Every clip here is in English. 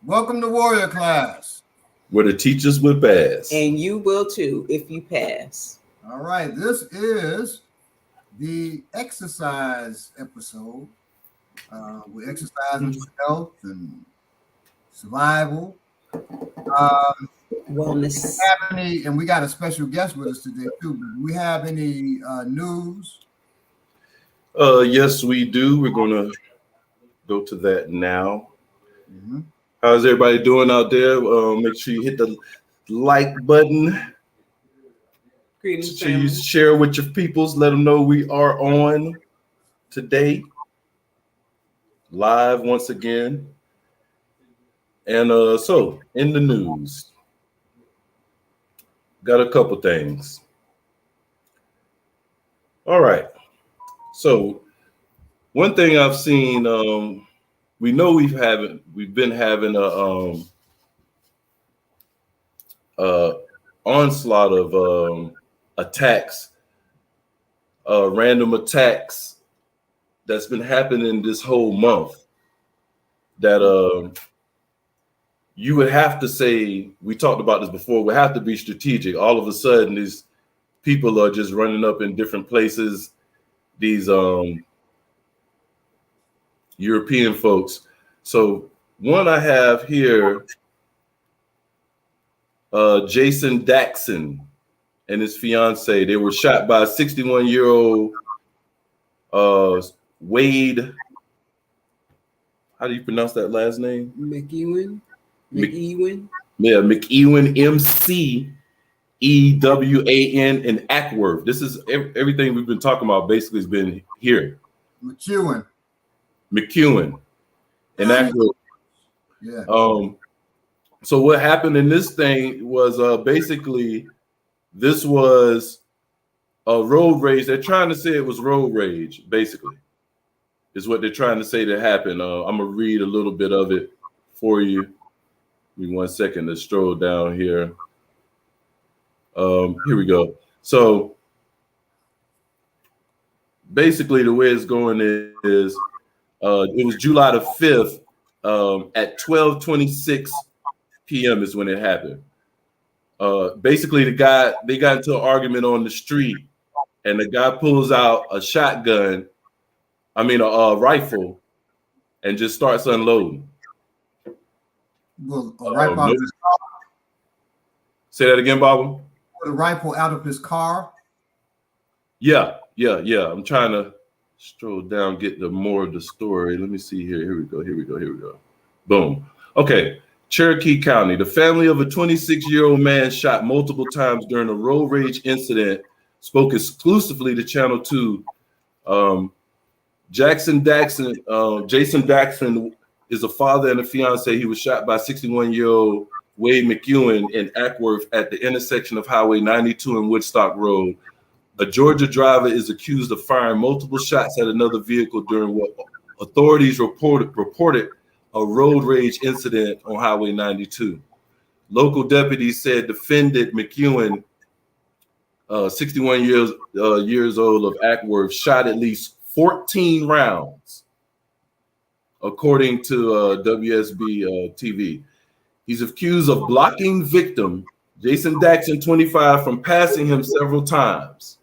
Welcome to Warrior Class, where the teachers will pass. And you will too if you pass. All right, this is the exercise episode. We exercise mental health and survival. Wellness. And we got a special guest with us today too. Do we have any news? Yes, we do. We're going to go to that now. Mm-hmm. How's everybody doing out there? Make sure you hit the like button. Greetings, you share with your peoples. Let them know we are on today, live once again. And so, in the news, got a couple things. All right. So, one thing I've seen, we know we've been having a onslaught of attacks, random attacks that's been happening this whole month. That you would have to say, we talked about this before, we have to be strategic. All of a sudden, these people are just running up in different places. These European folks. So one I have here, Jason Daxon and his fiance, they were shot by a 61-year-old Wade. How do you pronounce that last name? McEwen. Yeah, McEwen, McEwen in Ackworth. This is everything we've been talking about. Basically, has been here. McEwen in Ackworth. Yeah. So what happened in this thing was basically this was a road rage. They're trying to say it was road rage. Basically, is what they're trying to say that happened. I'm gonna read a little bit of it for you. Give me 1 second to stroll down here. Here we go. So basically the way it's going is it was July the 5th at 12:26 p.m. is when it happened. Basically they got into an argument on the street and the guy pulls out a rifle and just starts unloading. Well, a rifle out of his car. Say that again, Bob. A rifle out of his car. Yeah. I'm trying to stroll down, get the more of the story. Let me see here. Here we go. Boom. Okay. Cherokee County. The family of a 26-year-old man shot multiple times during a road rage incident spoke exclusively to Channel 2. Jason Daxon is a father and a fiance. He was shot by 61-year-old Wade McEwen in Ackworth at the intersection of Highway 92 and Woodstock Road. A Georgia driver is accused of firing multiple shots at another vehicle during what authorities reported a road rage incident on Highway 92. Local deputies said defendant McEwen, 61 years old of Ackworth, shot at least 14 rounds, according to WSB TV. He's accused of blocking victim Jason Daxon, 25, from passing him several times.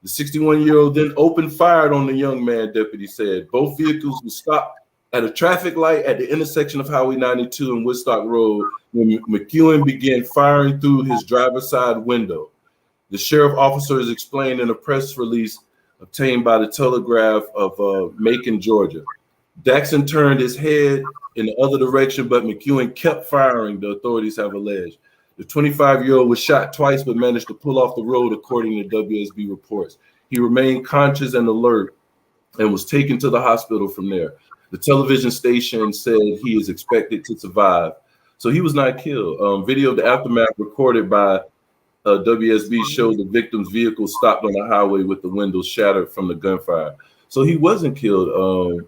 The 61-year-old then opened fire on the young man, deputy said. Both vehicles were stopped at a traffic light at the intersection of Highway 92 and Woodstock Road when McEwen began firing through his driver's side window. The sheriff officers explained in a press release obtained by the Telegraph of Macon, Georgia. Daxon turned his head in the other direction, but McEwen kept firing, the authorities have alleged. The 25-year-old was shot twice, but managed to pull off the road, according to WSB reports. He remained conscious and alert and was taken to the hospital from there. The television station said he is expected to survive. So he was not killed. Video of the aftermath recorded by WSB showed the victim's vehicle stopped on the highway with the windows shattered from the gunfire. So he wasn't killed.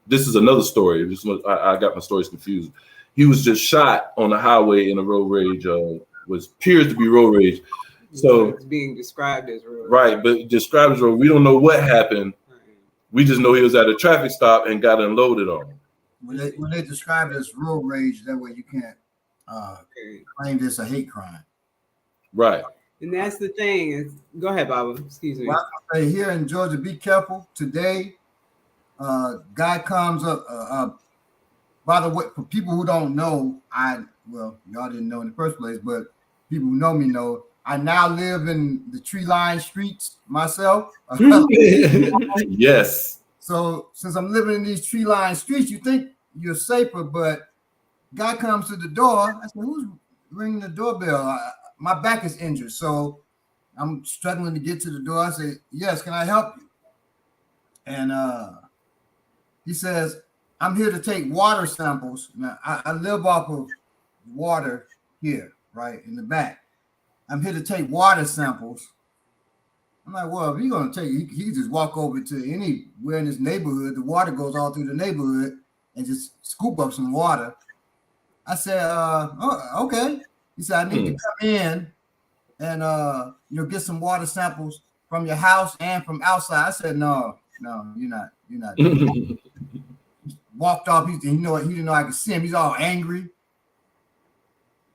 This is another story. I got my stories confused. He was just shot on the highway in a road rage, appears to be road rage. So it's being described as road rage. Right, but described as road. We don't know what happened. Right. We just know he was at a traffic stop and got unloaded on him. when they describe it as road rage, that way you can't claim this a hate crime. Right. And that's the thing. Go ahead, Baba. Excuse me. Well, I say here in Georgia, be careful. Today, guy comes up. By the way, for people who don't know, y'all didn't know in the first place, but people who know me know, I now live in the tree-lined streets myself. Yes. So since I'm living in these tree-lined streets, you think you're safer, but guy comes to the door. I said, "Who's ringing the doorbell?" My back is injured, so I'm struggling to get to the door. I say, "Yes, can I help you?" And he says, "I'm here to take water samples." Now, I live off of water here, right in the back. I'm here to take water samples. I'm like, well, if you're going to take it, he can just walk over to anywhere in this neighborhood. The water goes all through the neighborhood and just scoop up some water. I said, oh, okay. He said, I need to come in and, get some water samples from your house and from outside. I said, no, you're not. Walked off. He didn't know I could see him. He's all angry.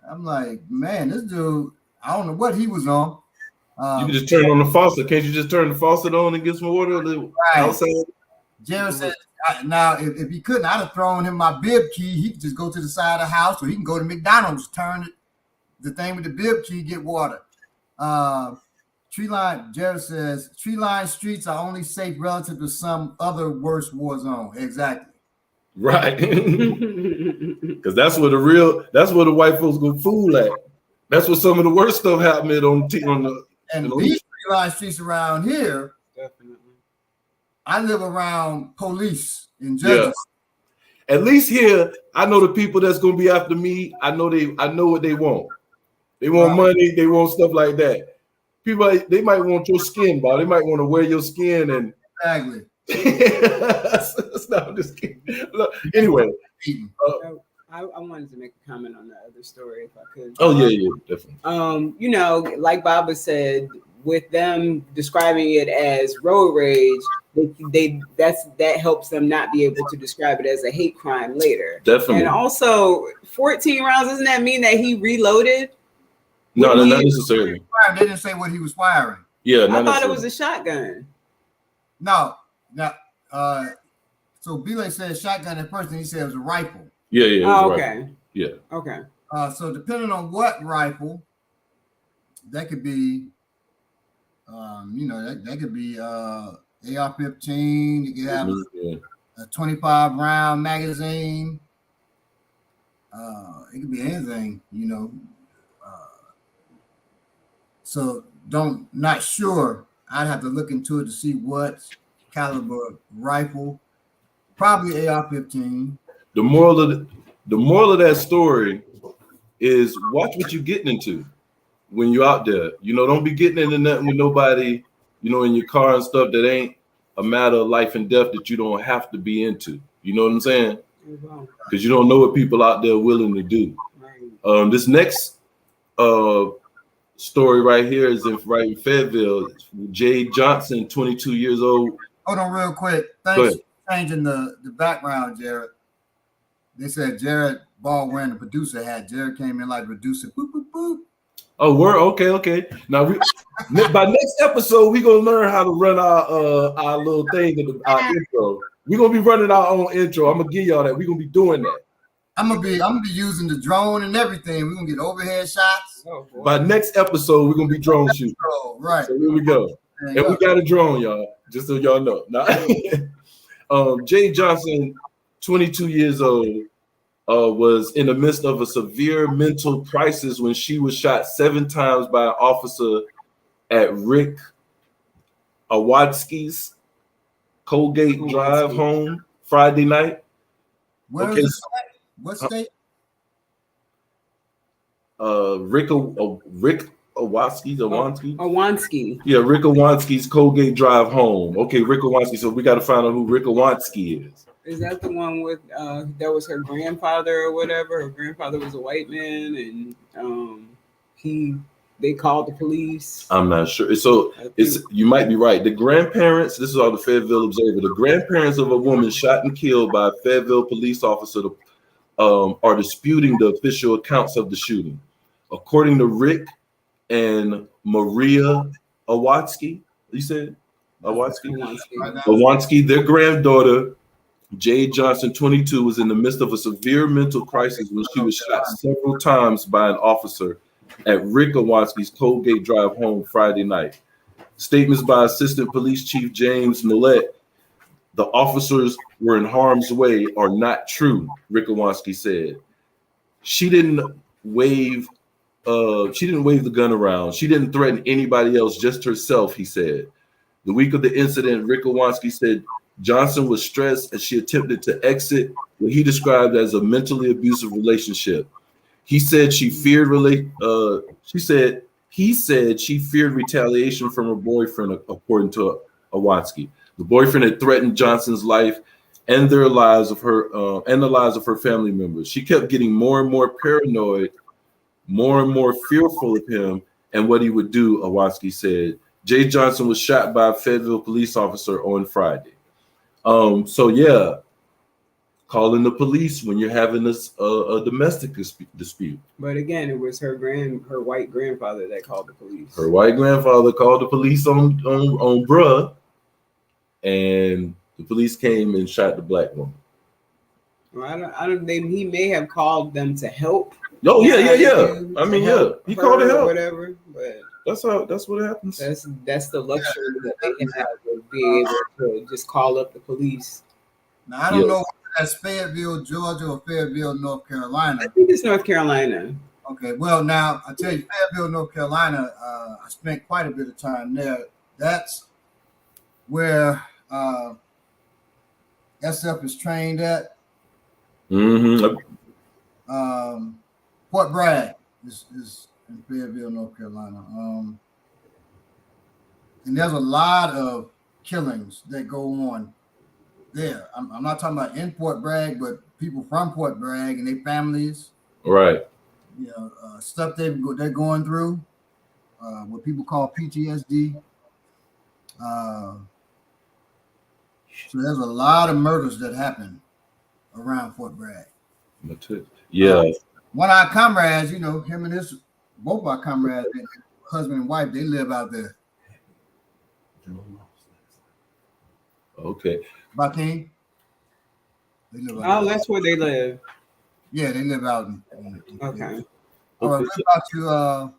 I'm like, man, this dude, I don't know what he was on. You can just turn on the faucet. Can't you just turn the faucet on and get some water outside? Jared said, now, if he couldn't, I'd have thrown him my bib key. He could just go to the side of the house, or he can go to McDonald's, turn the thing with the bib key, get water. Jared says, tree-lined streets are only safe relative to some other worse war zone. Exactly. Right. Because that's where the white folks go fool at. That's where some of the worst stuff happened on the. And these tree-lined streets around here, Definitely. I live around police in judges. Yeah. At least here, I know the people that's gonna be after me. I know what they want. They want money. They want stuff like that. People, they might want your skin, Bob. They might want to wear your skin and exactly. No, just kidding. Look, anyway, I wanted to make a comment on that other story if I could. Oh yeah, definitely. Like Baba said, with them describing it as road rage, that helps them not be able to describe it as a hate crime later. Definitely. And also, 14 rounds, doesn't that mean that he reloaded? No, not necessarily. They didn't say what he was firing. Yeah, I thought it was a shotgun. No. So Belay said shotgun at first, and he said it was a rifle. Yeah. Oh, okay. Rifle. Yeah. Okay. So depending on what rifle, that could be, that could be AR-15. You could have a 25-round magazine. It could be anything, So not sure. I'd have to look into it to see what caliber rifle. Probably AR-15. The moral of that story is watch what you're getting into when you're out there. Don't be getting into nothing with nobody, in your car and stuff that ain't a matter of life and death that you don't have to be into. You know what I'm saying? Because you don't know what people out there are willing to do. This next story right here is in Fayetteville. Jay Johnson, 22 years old. Hold on real quick. Thanks for changing the background, Jared. They said Jared Ball wearing the producer hat. Jared came in like producer. Boop, boop, boop. Oh, we're okay. Now by next episode, we're gonna learn how to run our little thing, our intro. We're gonna be running our own intro. I'm gonna give y'all that. We're gonna be doing that. I'm gonna be using the drone and everything. We're gonna get overhead shots. By next episode, we're gonna be drone shooting. Right. So here we go. And we got a drone, y'all. Just so y'all know. Now, Jay Johnson, 22 years old, was in the midst of a severe mental crisis when she was shot 7 times by an officer at Rick Awatsky's Colgate Drive home Friday night. Where is it? What state? Rick Awansky. Yeah, Rick Awansky's Colgate Drive home. Okay, Rick Awansky. So we got to find out who Rick Awansky is. Is that the one with that was her grandfather or whatever? Her grandfather was a white man, and he they called the police. I'm not sure. So you might be right. The grandparents, this is all the Fayetteville Observer, the grandparents of a woman shot and killed by a Fayetteville police officer are disputing the official accounts of the shooting. According to Rick and Maria Awatsky, you said? Awatsky, their granddaughter, Jade Johnson, 22, was in the midst of a severe mental crisis when she was shot several times by an officer at Rick Awatsky's Colgate Drive home Friday night. Statements by Assistant Police Chief James Millett, the officers were in harm's way, are not true, Rick Awatsky said. She didn't wave the gun around. She didn't threaten anybody else, just herself, he said. The week of the incident, Rick Awatsky said Johnson was stressed as she attempted to exit what he described as a mentally abusive relationship. He said she feared she feared retaliation from her boyfriend, according to Awatsky. The boyfriend had threatened Johnson's life and the lives of her family members. She kept getting more and more paranoid, more and more fearful of him and what he would do, Awatsky said. Jay Johnson was shot by a Fayetteville police officer on Friday. So yeah, calling the police when you're having a domestic dispute. But again, it was her white grandfather that called the police. Her white grandfather called the police on bruh, and the police came and shot the black woman. Well, he may have called them to help. Oh yeah. I mean, yeah, he called to help. Whatever, but that's what happens. That's the luxury that they can have of being able to just call up the police. Now I don't know if that's Fayetteville, Georgia, or Fayetteville, North Carolina. I think it's North Carolina. Okay, well now I tell you, Fayetteville, North Carolina. I spent quite a bit of time there. That's where SF is trained at. Mm-hmm. Fort Bragg is in Fayetteville, North Carolina. And there's a lot of killings that go on there. I'm not talking about in Fort Bragg, but people from Fort Bragg and their families. Right. You know, stuff they're going through, what people call PTSD. So there's a lot of murders that happen around Fort Bragg. Yeah. One of our comrades, you know, both our comrades, husband and wife, they live out there. Okay. Bateen. That's where they live. Yeah, they live out in okay. All right, what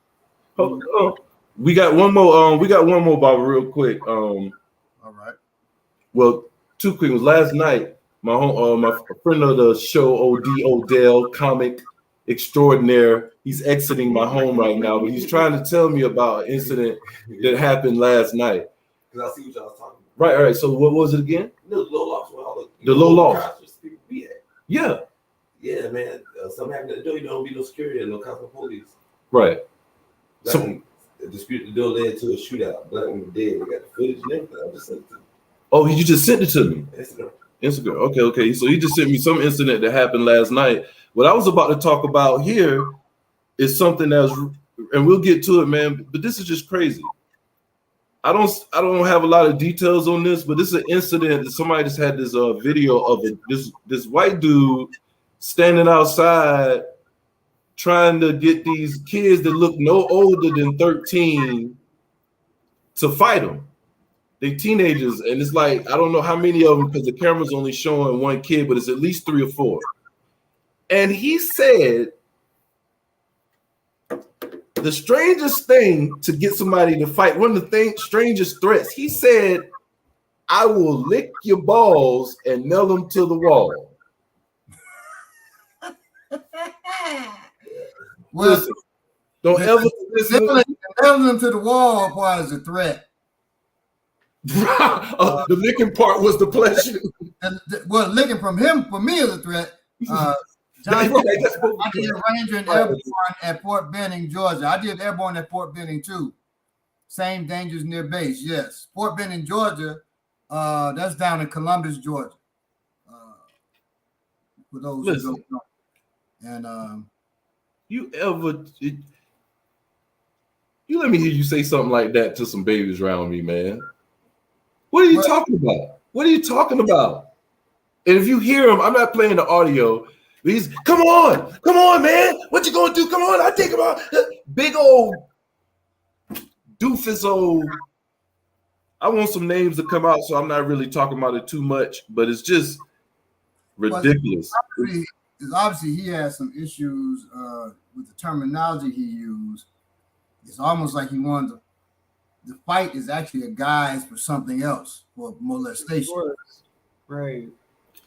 about you? We got one more, Bobby, real quick. All right. Well, two quick ones. Last night, my friend of the show, OD Odell, comic extraordinaire, he's exiting my home right now, but he's trying to tell me about an incident that happened last night. Because I see what y'all was talking about. Right, all right. So what was it again? The low loss. The low loss. Yeah. Yeah, man. Something happened at the door. You don't be no security and no cops or police. Right. So a dispute at the door led to a shootout. Black woman dead. We got the footage and everything. I just sent it to you. Oh, you just sent it to me. Instagram. Okay. So he just sent me some incident that happened last night. What I was about to talk about here is something that's, and we'll get to it, man. But this is just crazy. I don't have a lot of details on this, but this is an incident that somebody just had this video of this white dude standing outside trying to get these kids that look no older than 13 to fight them. They teenagers, and it's like, I don't know how many of them, because the camera's only showing one kid, but it's at least 3 or 4. And he said the strangest thing to get somebody to fight, one of the strangest threats, he said, I will lick your balls and nail them to the wall. Well, listen, don't ever listen. Nailing them to the wall part is a threat. The licking part was the pleasure. Well, licking from him for me is a threat. I did Ranger and Airborne at Fort Benning, Georgia. I did Airborne at Fort Benning too. Same dangers near base. Yes, Fort Benning, Georgia. That's down in Columbus, Georgia. For those who don't know. And You let me hear you say something like that to some babies around me, man. What are you talking about? What are you talking about? And if you hear him, I'm not playing the audio. He's come on, man. What you gonna do? Come on, I think about big old doofus old. I want some names to come out, so I'm not really talking about it too much, but it's just ridiculous. Obviously he has some issues with the terminology he used. It's almost like he wanted to. The fight is actually a guise for something else, for molestation. Right.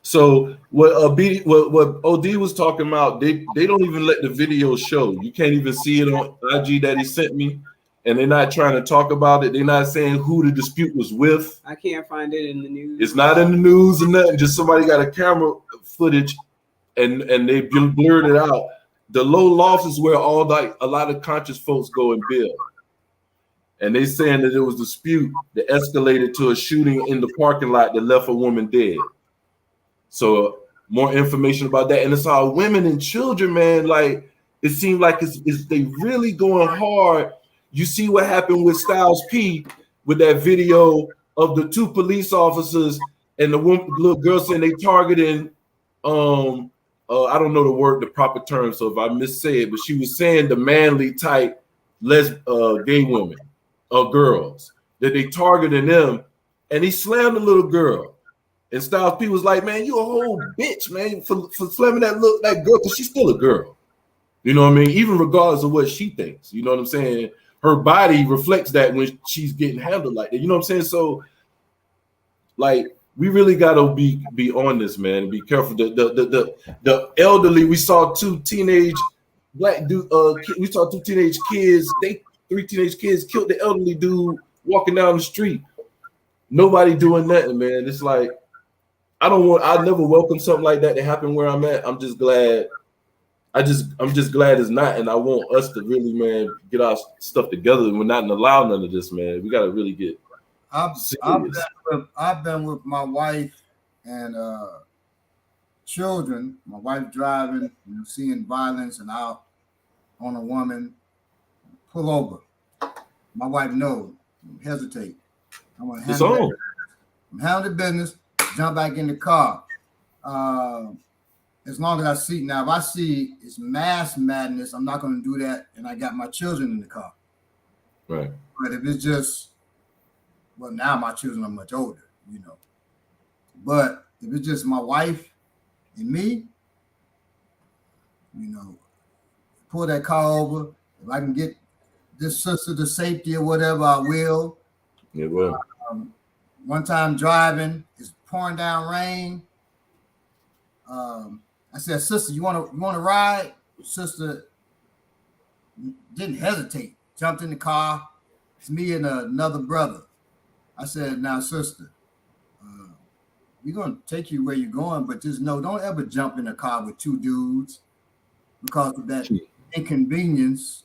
So what OD was talking about, they don't even let the video show. You can't even see it on IG that he sent me, and they're not trying to talk about it. They're not saying who the dispute was with. I can't find it in the news. It's not in the news or nothing. Just somebody got a camera footage, and they blurred it out. The low loft is where a lot of conscious folks go and build. And they saying that there was a dispute that escalated to a shooting in the parking lot that left a woman dead. So more information about that. And it's all women and children, man. Like, it seemed like it's they really going hard. You see what happened with Styles P with that video of the two police officers and the little girl saying they targeting I don't know the proper term, so if I missay it, but she was saying the manly type gay women or girls that they targeting them, and he slammed the little girl. And Styles P was like, "Man, you a whole bitch, man, for slamming that girl, because she's still a girl. You know what I mean? Even regardless of what she thinks, you know what I'm saying? Her body reflects that when she's getting handled like that. You know what I'm saying? So, like, we really gotta be on this, man. Be careful. The elderly. We saw two teenage black dude. We saw two teenage kids. Three teenage kids killed the elderly dude walking down the street. Nobody doing nothing, man. It's like I never welcome something like that to happen where I'm at. I'm just glad. I'm just glad it's not, and I want us to really, man, get our stuff together. And we're not gonna allow none of this, man. We gotta really get. I've been with my wife and children. My wife driving, seeing violence, and out on a woman, pull over. My wife knows, hesitate. I'm gonna handle the business. Jump back in the car. As long as I see now, if I see it's mass madness, I'm not going to do that. And I got my children in the car. Right. But if it's just, well, now my children are much older, But if it's just my wife and me, pull that car over. If I can get this sister to safety or whatever, I will. Yeah, well. One time driving, it's pouring down rain. I said, "Sister, you want to ride?" Sister didn't hesitate. Jumped in the car. It's me and another brother. I said, "Now, sister, we're gonna take you where you're going, but just know, don't ever jump in a car with two dudes because of that inconvenience.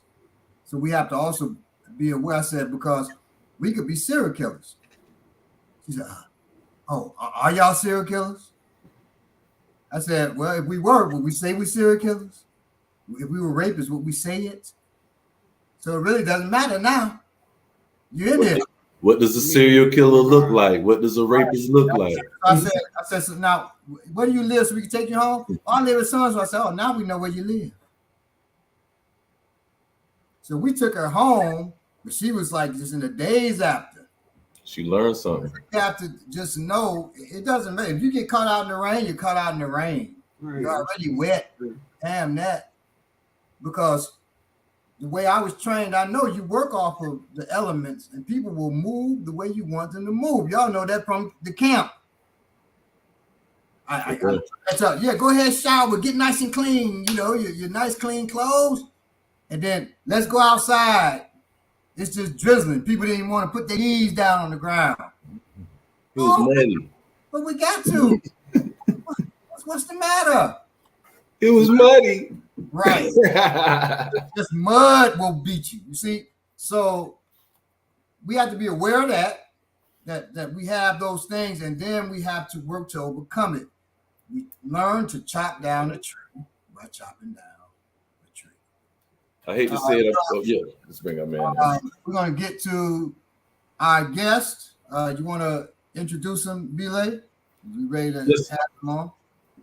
So we have to also be aware." I said, "Because we could be serial killers." She said, "Oh, are y'all serial killers?" I said, "Well, if we were, would we say we're serial killers? If we were rapists, would we say it? So it really doesn't matter now. You're in there." What does a serial killer look like? What does a rapist look like? I said, "So now, where do you live so we can take you home?" "Oh, I live in so-and-so." I said, "Oh, now we know where you live." So we took her home, but she was like just in the days after. She learned something. You have to just know it doesn't matter. If you get caught out in the rain, you're caught out in the rain. Right. You're already wet. Damn that. Because the way I was trained, I know you work off of the elements and people will move the way you want them to move. Y'all know that from the camp. Yeah, go ahead, shower, get nice and clean, your nice clean clothes. And then let's go outside. It's just drizzling. People didn't even want to put their knees down on the ground. It was muddy. But we got to. What's the matter? It was muddy. Right. Just mud will beat you. You see? So we have to be aware of that we have those things, and then we have to work to overcome it. We learn to chop down a tree by chopping down a tree. I hate to say it. Yeah, let's bring our man. We're going to get to our guest. You want to introduce him, Belay? You ready to Yes. have him on?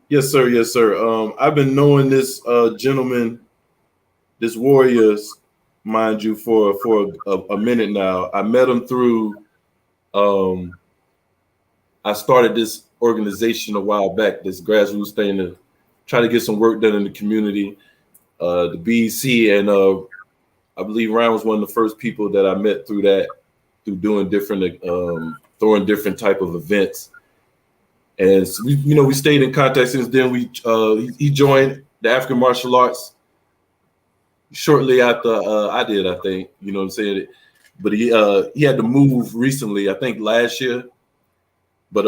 Yes, sir. Yes, sir. I've been knowing this gentleman, this warrior, mind you, for a minute now. I met him through. I started this organization a while back, this grassroots thing to try to get some work done in the community. The BEC, and I believe Ryan was one of the first people that I met through doing different, throwing different type of events. And so we stayed in contact since then. He joined the African martial arts shortly after I did, I think. You know what I'm saying? But he had to move recently, I think last year. But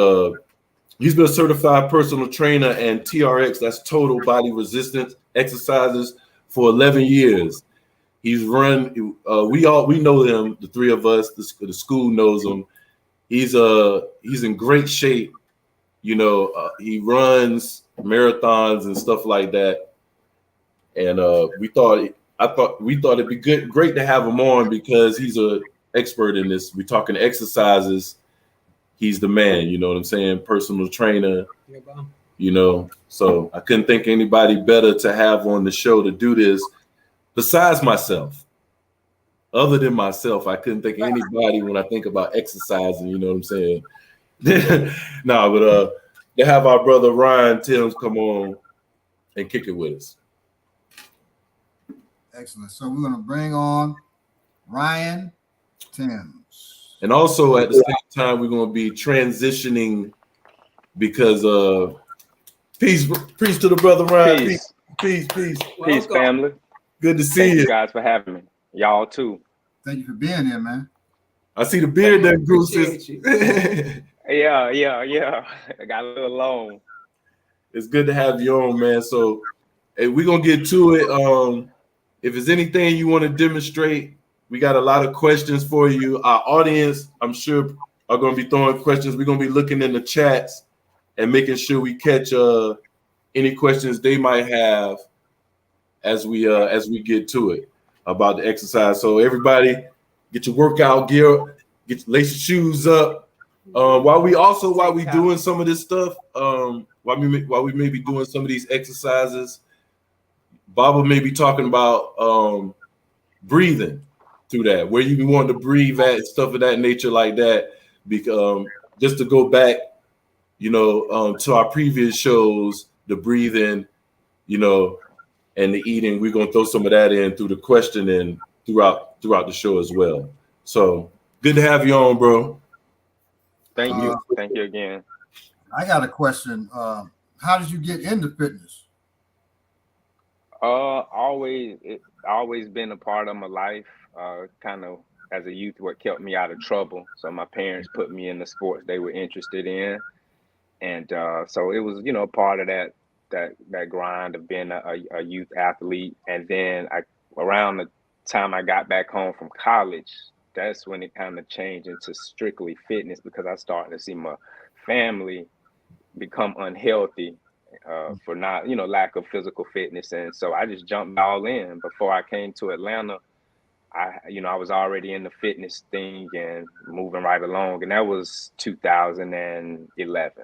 he's been a certified personal trainer and TRX, that's total body resistance exercises, for 11 years. He's run. We know him, the three of us. The school knows him. He's in great shape. He runs marathons and stuff like that. And we thought it'd be great to have him on because he's an expert in this. We're talking exercises. He's the man. You know what I'm saying? Personal trainer. So I couldn't think anybody better to have on the show to do this besides myself. Other than myself, I couldn't think of anybody when I think about exercising. You know what I'm saying? But to have our brother Ryan Timms come on and kick it with us. Excellent. So we're going to bring on Ryan Timms. And also at the same time, we're going to be transitioning because peace to the brother Ryan. Peace. Peace, family. Good to see you. Thank you guys for having me. Y'all too. Thank you for being here, man. I see the beard there, Goose. Yeah. I got a little long. It's good to have you on, man. So, hey, we're gonna get to it. If there's anything you want to demonstrate, we got a lot of questions for you. Our audience, I'm sure, are gonna be throwing questions. We're gonna be looking in the chats and making sure we catch any questions they might have as we get to it about the exercise. So everybody, get your workout gear, lace your shoes up. While we doing some of this stuff, while we may be doing some of these exercises, Baba may be talking about breathing through that, where you want to breathe at, stuff of that nature like that. Because just to go back, to our previous shows, the breathing, and the eating, we're gonna throw some of that in through the questioning throughout the show as well. So good to have you on, bro. Thank you. Thank you again. I got a question. How did you get into fitness? It's always been a part of my life. Kind of as a youth, what kept me out of trouble. So my parents put me in the sports they were interested in, and so it was, part of that grind of being a youth athlete. And then around the time I got back home from college, that's when it kind of changed into strictly fitness, because I started to see my family become unhealthy for not, lack of physical fitness. And so I just jumped all in. Before I came to Atlanta, I was already in the fitness thing and moving right along. And that was 2011.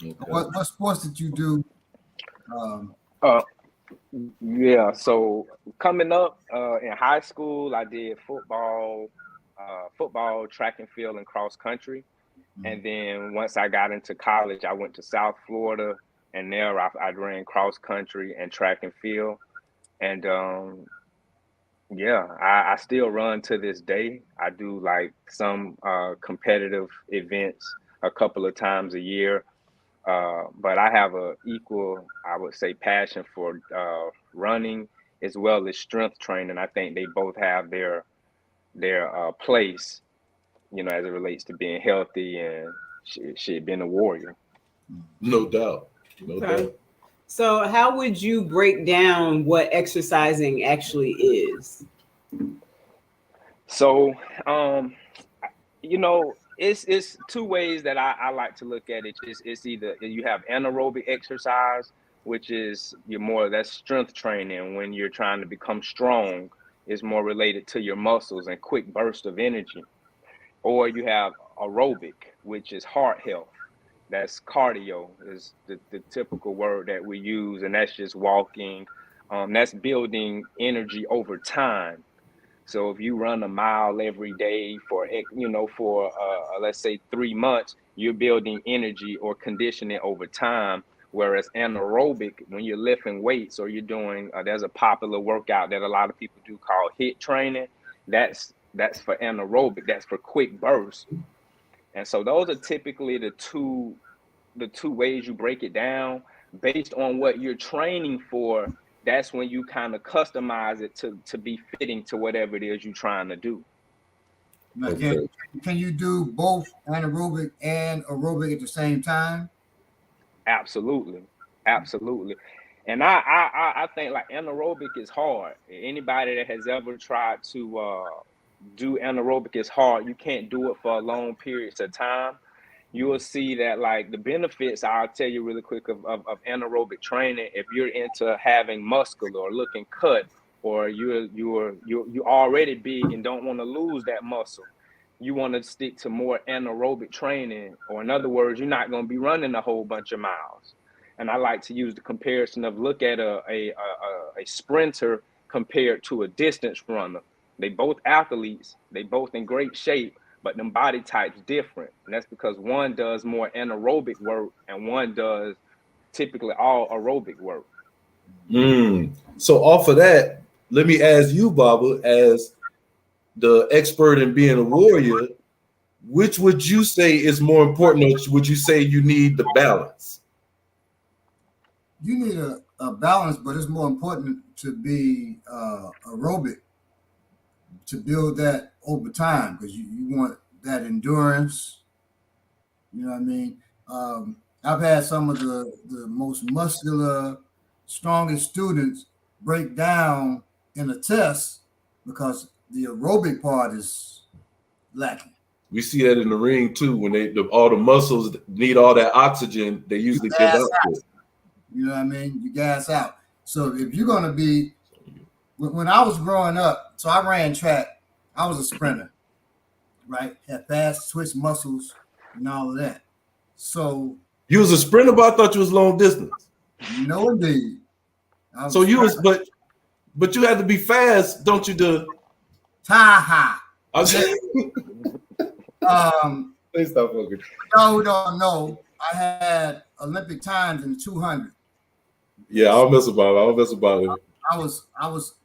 Okay. What sports did you do? Yeah, so coming up in high school, I did football, track and field, and cross country. Mm-hmm. And then once I got into college, I went to South Florida, and there I ran cross country and track and field. And I still run to this day. I do like some competitive events a couple of times a year. But I have a equal, I would say, passion for running as well as strength training. I think they both have their place, as it relates to being healthy and being a warrior. No doubt. So how would you break down what exercising actually is? So, it's two ways that I like to look at it. It's either you have anaerobic exercise, which is that's strength training. When you're trying to become strong, is more related to your muscles and quick burst of energy. Or you have aerobic, which is heart health. That's cardio, is the typical word that we use, and that's just walking. That's building energy over time. So if you run a mile every day for let's say 3 months, you're building energy or conditioning over time. Whereas anaerobic, when you're lifting weights or you're doing, there's a popular workout that a lot of people do called HIIT training. That's for anaerobic. That's for quick bursts. And so those are typically the two ways you break it down based on what you're training for. That's when you kind of customize it to be fitting to whatever it is you're trying to do. Now, can you do both anaerobic and aerobic at the same time? Absolutely. And I think like anaerobic is hard. Anybody that has ever tried to do anaerobic is hard. You can't do it for long periods of time. You will see that like the benefits, I'll tell you really quick, of anaerobic training. If you're into having muscular or looking cut, or you're already big and don't want to lose that muscle, you want to stick to more anaerobic training, or in other words, you're not going to be running a whole bunch of miles. And I like to use the comparison of look at a sprinter compared to a distance runner. They both athletes, they both in great shape, but them body types different. And that's because one does more anaerobic work and one does typically all aerobic work. So off of that, let me ask you, Baba, as the expert in being a warrior, which would you say is more important, or would you say you need the balance? You need a balance, but it's more important to be aerobic, to build that over time, because you want that endurance. You know what I mean? I've had some of the most muscular, strongest students break down in a test because the aerobic part is lacking. We see that in the ring too. When all the muscles need all that oxygen, they usually give up. You know what I mean? You gas out. So if you're going to be, when I was growing up, so I ran track, I was a sprinter, right? Had fast twitch muscles and all of that. So you was a sprinter, but I thought you was long distance. No, indeed. So you was, but you had to be fast, don't you? Ha. Please stop fucking. No. I had Olympic times in 200. Yeah, I'll mess about it. I was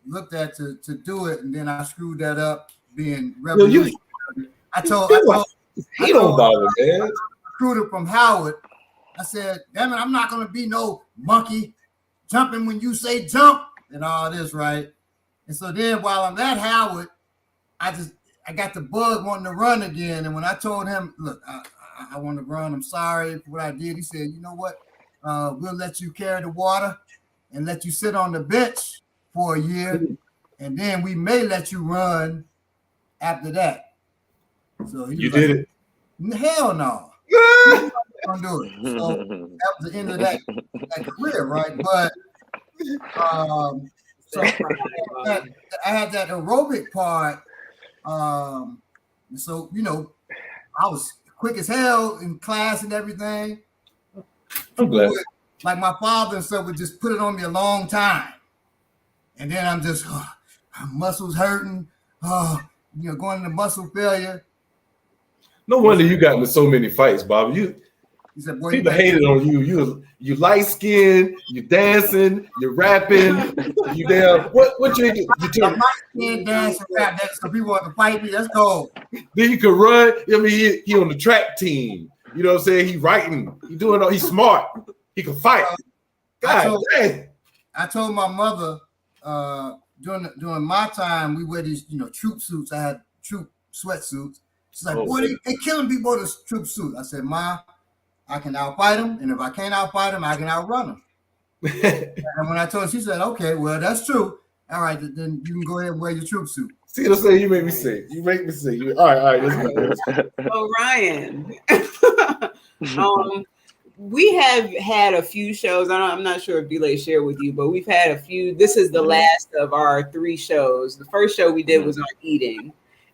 looked at to do it, and then I screwed that up being revolutionary. I told bother, man. Recruiter from Howard, I said, damn it, I'm not gonna be no monkey jumping when you say jump and all this, right? And so then while I'm at Howard, I got the bug wanting to run again. And when I told him, look, I want to run, I'm sorry for what I did, he said, you know what? We'll let you carry the water and let you sit on the bench for a year, and then we may let you run after that. So you did it? Hell no. Gonna do it. So that was the end of that career, right? But so I had that aerobic part. So I was quick as hell in class and everything. I'm glad. Like my father and stuff would just put it on me a long time, and then I'm just muscles hurting, going into muscle failure. No wonder you got into so many fights, Bob. He said, boy, people hated on you. You light skinned, you dancing, you rapping, you damn. What you light skin, dance, and rap. That's so people want to fight me. Let's go. Then you could run. I mean, he on the track team. You know what I'm saying? He writing. He doing all. He's smart. He can fight. I told my mother during my time we wear these troop suits. I had troop sweatsuits. She's like, boy, they killing people in this troop suit. I said, Ma, I can outfight them, and if I can't outfight them, I can outrun them. And when I told her, she said, okay, well, that's true. All right, then you can go ahead and wear your troop suit. See what I'm saying? You make me sick. All right. So Ryan, We have had a few shows. I'm not sure if Delay shared with you, but we've had a few. This is the last of our 3 shows. The first show we did was on eating.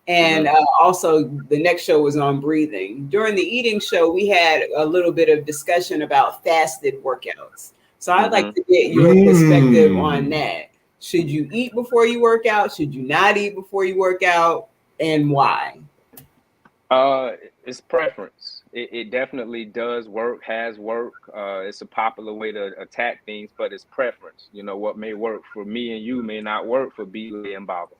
And also the next show was on breathing. During the eating show, we had a little bit of discussion about fasted workouts. So I'd like to get your perspective on that. Should you eat before you work out? Should you not eat before you work out? And why? It's preference. It definitely does work, has worked. It's a popular way to attack things, but it's preference. You know, what may work for me and you may not work for Beeley and Baba.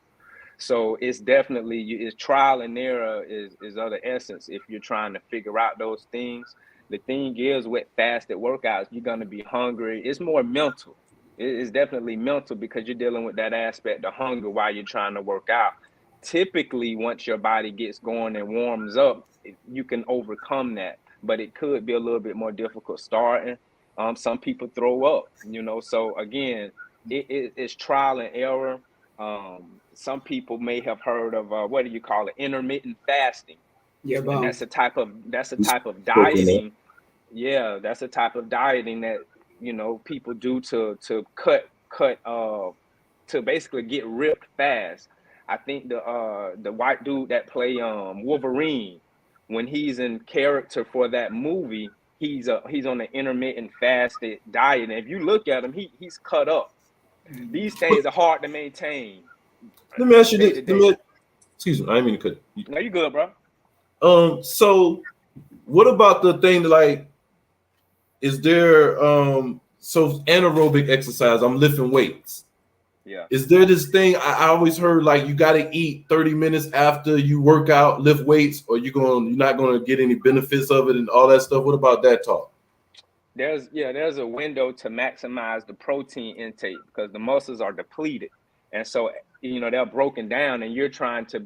So it's definitely, it's trial and error is of the essence if you're trying to figure out those things. The thing is with fasted workouts, you're going to be hungry. It's more mental. It's definitely mental because you're dealing with that aspect of hunger while you're trying to work out. Typically, once your body gets going and warms up, you can overcome that, but it could be a little bit more difficult starting. Some people throw up, you know, so again, it's trial and error. Some people may have heard of what do you call it? Intermittent fasting. Yeah, and that's a type of dieting. Yeah, that's a type of dieting that, you know, people do to cut to basically get ripped fast. I think the white dude that play Wolverine, when he's in character for that movie, he's on an intermittent fasted diet. And if you look at him, he's cut up. These things are hard to maintain. Let me ask you this. Excuse me, I didn't mean to cut you. No, you good, bro. So what about the thing like, is there so anaerobic exercise? I'm lifting weights. Yeah. Is there this thing I always heard like you got to eat 30 minutes after you work out, lift weights, or you're not going to get any benefits of it and all that stuff? What about that talk? There's a window to maximize the protein intake because the muscles are depleted, and so, you know, they're broken down, and you're trying to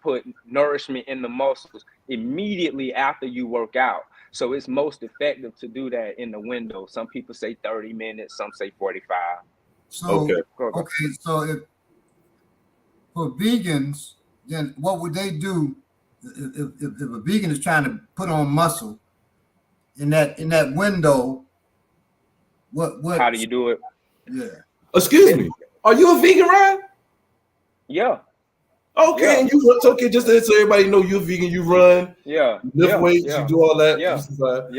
put nourishment in the muscles immediately after you work out. So it's most effective to do that in the window. Some people say 30 minutes, some say 45. So so if for vegans, then what would they do if a vegan is trying to put on muscle in that window? What How do you do it? Yeah. Excuse me. Are you a vegan, Ryan? Yeah. Okay, Yeah. and you okay? Just so everybody know you're vegan. You run, Yeah, lift weights, you do all that. Yeah.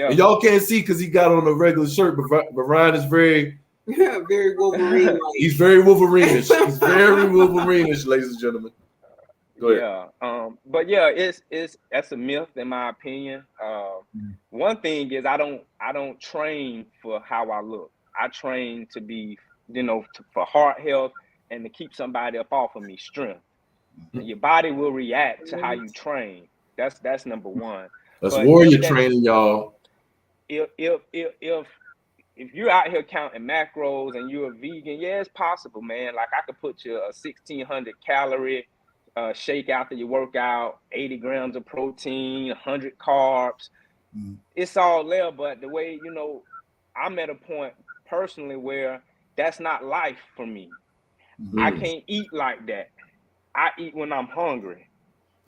And y'all can't see because he got on a regular shirt, but Ryan is very Wolverine. He's very Wolverine-ish. He's very Wolverine-ish, ladies and gentlemen. Go ahead. Yeah. But yeah, that's a myth in my opinion. One thing is I don't train for how I look. I train to be, you know, for heart health and to keep somebody up off of me, strength. Your body will react to how you train. That's number one. That's warrior training, y'all. If you're out here counting macros and you're a vegan, yeah, it's possible, man. Like I could put you a 1,600 calorie shake after your workout, 80 grams of protein, 100 carbs. It's all there, but the way, you know, I'm at a point personally where that's not life for me. I can't eat like that. I eat when I'm hungry.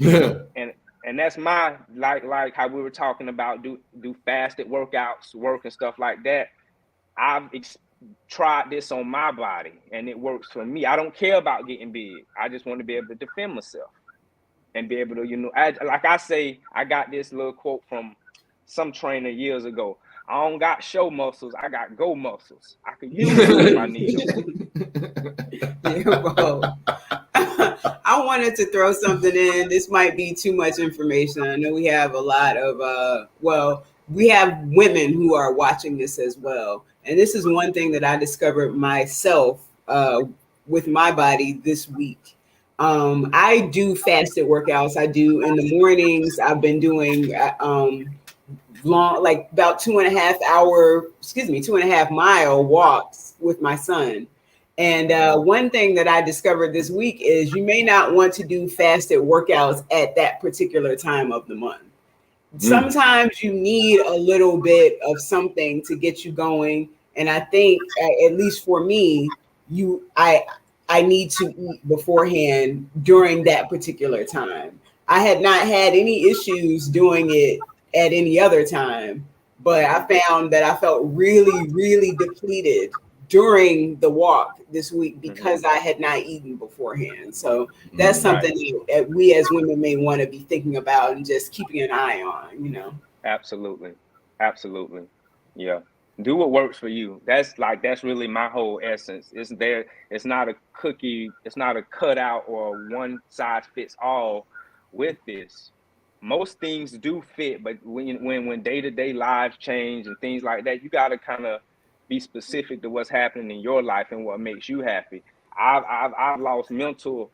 And that's my like how we were talking about do fasted workouts, work and stuff like that. I've tried this on my body and it works for me. I don't care about getting big. I just want to be able to defend myself and be able to, you know, like I say, I got this little quote from some trainer years ago. I don't got show muscles. I got go muscles. I could use them if I need them. Yeah, bro. I wanted to throw something in. This might be too much information. I know we have a lot of, we have women who are watching this as well. And this is one thing that I discovered myself with my body this week. I do fasted workouts. I do in the mornings. I've been doing long, like about 2.5 mile walks with my son. And one thing that I discovered this week is you may not want to do fasted workouts at that particular time of the month. Sometimes you need a little bit of something to get you going. And I think, at least for me, I need to eat beforehand during that particular time. I had not had any issues doing it at any other time, but I found that I felt really, really depleted during the walk this week because I had not eaten beforehand. So that's something that we as women may want to be thinking about and just keeping an eye on, you know. Absolutely. Yeah. Do what works for you. That's really my whole essence. It's not a cookie, it's not a cutout or one size fits all with this. Most things do fit, but when day-to-day lives change and things like that, you got to kind of be specific to what's happening in your life and what makes you happy. I've lost mental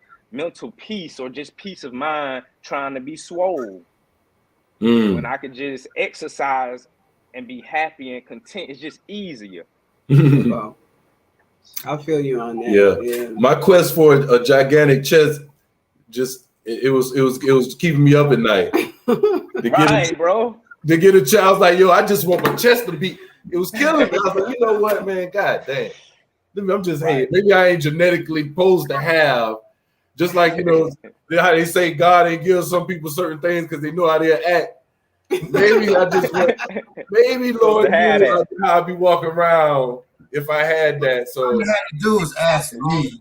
peace or just peace of mind trying to be swole. When I could just exercise and be happy and content, it's just easier. Well, I feel you on that. Yeah. My quest for a gigantic chest it was keeping me up at night. Bro. To get a child, I was like, yo, I just want my chest to be. It was killing me. I was like, you know what, man? God damn. I'm just hey, maybe I ain't genetically supposed to have. Just like, you know, how they say God ain't give some people certain things because they know how they act. Maybe I just maybe Lord knew how I'd be walking around if I had that. So all you had to do was ask me.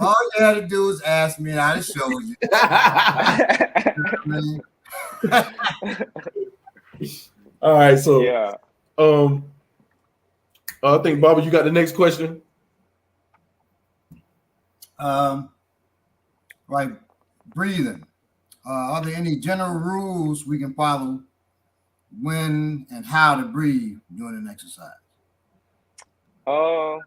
All you had to do was ask me, and I'd have showed you. All right, so yeah. I think Bobby, you got the next question. Right, breathing. Are there any general rules we can follow when and how to breathe during an exercise? I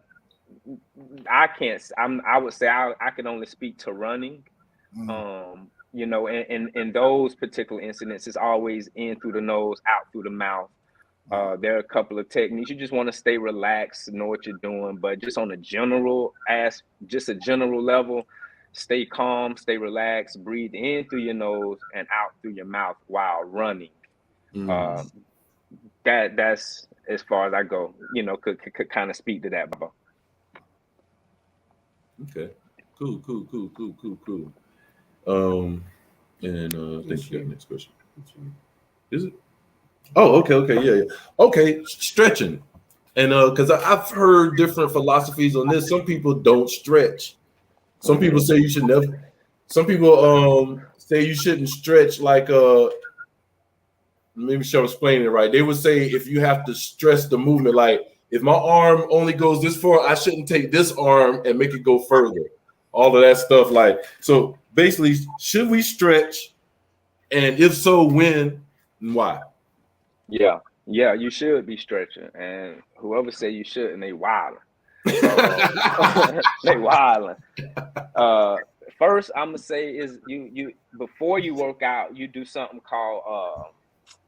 can't. I would say I can only speak to running. You know, in those particular incidents, it's always in through the nose, out through the mouth. There are a couple of techniques. You just want to stay relaxed, know what you're doing, but just on a general level, stay calm, stay relaxed, breathe in through your nose and out through your mouth while running. That's as far as I go. You know, could kind of speak to that, Bubba. Okay. Cool. And I think you got the next question. Is it? Oh, okay, yeah. Okay, stretching. And because I've heard different philosophies on this. Some people don't stretch. Some people say you should never. Some people say you shouldn't stretch like maybe I'm explaining it right. They would say if you have to stress the movement, like if my arm only goes this far, I shouldn't take this arm and make it go further. All of that stuff, like so. Basically, should we stretch? And if so, when and why? Yeah, you should be stretching, and whoever say you shouldn't, they wilding. They wilding. First, I'm gonna say is you before you work out, you do something called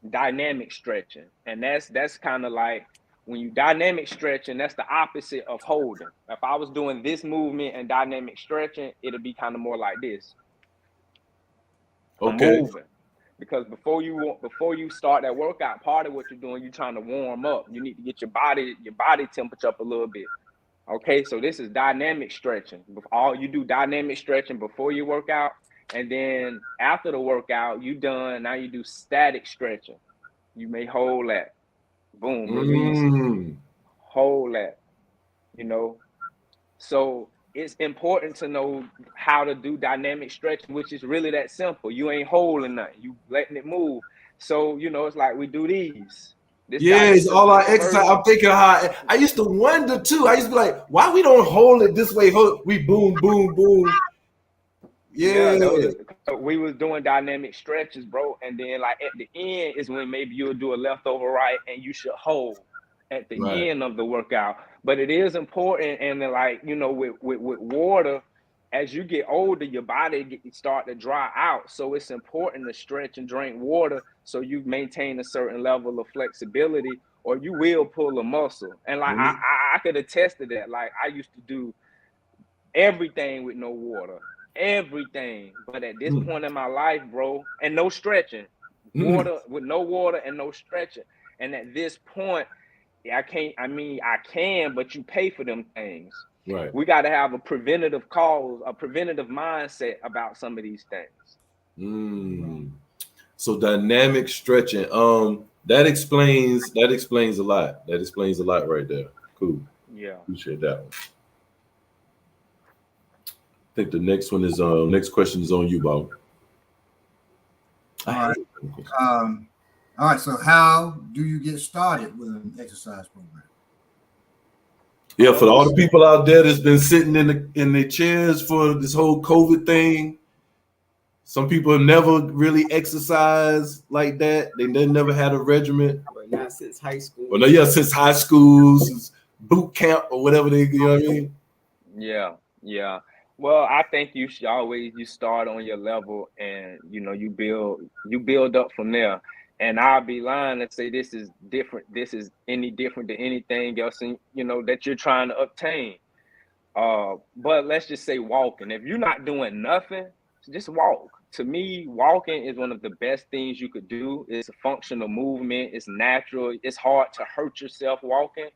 dynamic stretching, and that's kind of like when you dynamic stretching, that's the opposite of holding. If I was doing this movement and dynamic stretching, it'll be kind of more like this. Okay. I'm moving. Because before you start that workout, part of what you're doing, you're trying to warm up. You need to get your body temperature up a little bit. Okay, so this is dynamic stretching. You do dynamic stretching before you work out, and then after the workout, you done. Now you do static stretching. You may hold that. Boom, release. Hold that. You know, so it's important to know how to do dynamic stretching, which is really that simple. You ain't holding nothing. You letting it move. So, you know, it's like we do these. It's all our exercise. I'm thinking how I used to wonder too. I used to be like, why we don't hold it this way? We boom, boom, boom. Yeah. We was doing dynamic stretches, bro. And then like at the end is when maybe you'll do a leftover right and you should hold at the end of the workout. But it is important, and then like, you know, with water, as you get older, your body start to dry out. So it's important to stretch and drink water so you maintain a certain level of flexibility, or you will pull a muscle. And like I could attest to that. Like I used to do everything with no water. Everything. But at this point in my life, bro, and no stretching. Water with no water and no stretching. And at this point, I can, but you pay for them things. Right. We got to have a preventative mindset about some of these things. So dynamic stretching. That explains a lot. That explains a lot right there. Cool. Yeah. Appreciate that one. I think the next one is next question is on you, Bob. All right. All right. So how do you get started with an exercise program? Yeah, for all the people out there that's been sitting in the chairs for this whole COVID thing, some people have never really exercised like that. They never had a regimen. But not since high school. Well, no, yeah, since high school, since boot camp or whatever you know what I mean? Yeah, yeah. Well, I think you should always start on your level, and you build up from there. And I'll be lying and say this is different. This is any different than anything else, that you're trying to obtain. But let's just say walking. If you're not doing nothing, just walk. To me, walking is one of the best things you could do. It's a functional movement. It's natural. It's hard to hurt yourself walking.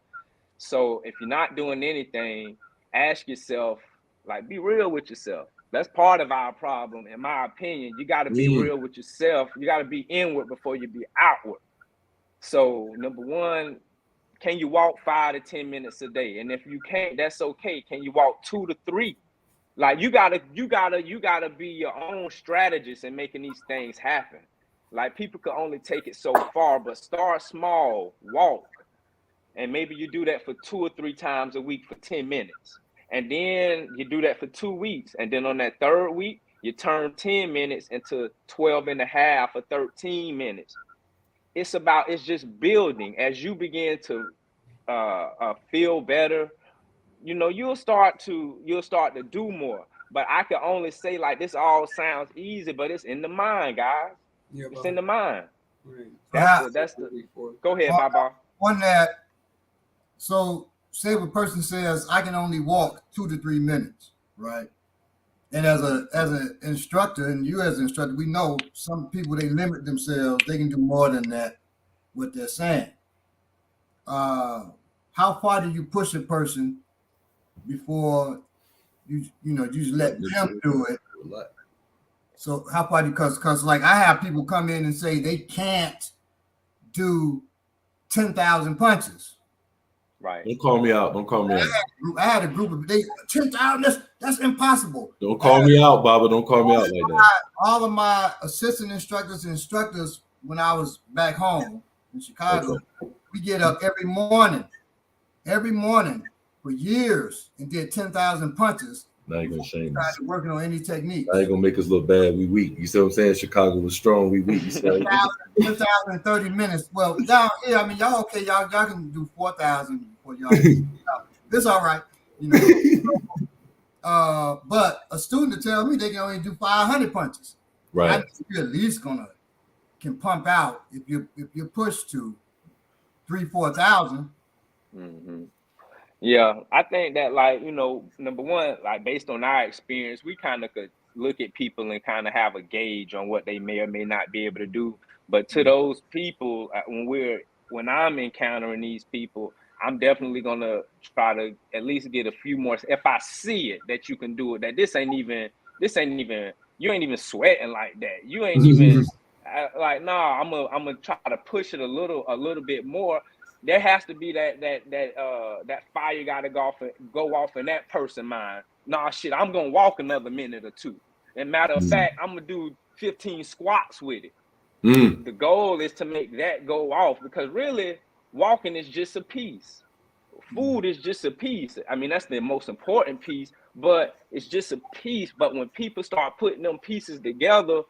So if you're not doing anything, ask yourself, like, be real with yourself. That's part of our problem, in my opinion. You got to be real with yourself. You got to be inward before you be outward. So number one, can you walk 5 to 10 minutes a day? And if you can't, that's okay. Can you walk 2 to 3? Like you gotta be your own strategist in making these things happen. Like people can only take it so far, but start small, walk. And maybe you do that for 2 or 3 times a week for 10 minutes. And then you do that for 2 weeks. And then on that 3rd week, you turn 10 minutes into 12 and a half or 13 minutes. It's just building. As you begin to feel better, you'll start to do more. But I can only say, like, this all sounds easy, but it's in the mind, guys. Yeah, it's in the mind. Right. That's the go ahead, Baba. On that, so say if a person says I can only walk 2 to 3 minutes, right? And as an instructor, and you as an instructor, we know some people, they limit themselves. They can do more than that, what they're saying. How far do you push a person before you just let them do it? So how far do you, because like I have people come in and say they can't do 10,000 punches. Right. Don't call me out. I had a group of 10,000. That's impossible. Don't call me out, Baba. Don't call me out like that. All of my assistant instructors and instructors, when I was back home in Chicago, we get up every morning for years and did 10,000 punches. Now you're gonna shame us. Working on any technique. Now you're gonna make us look bad. We weak. You see what I'm saying? Chicago was strong. We weak. 10,030 minutes. Well, down here, I mean, y'all okay? Y'all can do 4,000 before y'all. This all right, but a student to tell me they can only do 500 punches. Right. I think you're at least can pump out if you push to 3,000-4,000. Mm-hmm. Yeah, I think that, like, number one, like based on our experience, we kind of could look at people and kind of have a gauge on what they may or may not be able to do. But to those people, when I'm encountering these people, I'm definitely gonna try to at least get a few more. If I see it that you can do it, that this ain't even you ain't even sweating like that. You ain't even like, nah. I'm gonna try to push it a little bit more. There has to be that fire got to go off in that person's mind. Nah, shit, I'm gonna walk another minute or 2. And matter of fact, I'm gonna do 15 squats with it. The goal is to make that go off, because really, walking is just a piece. Food is just a piece. I mean, that's the most important piece, but it's just a piece. But when people start putting them pieces together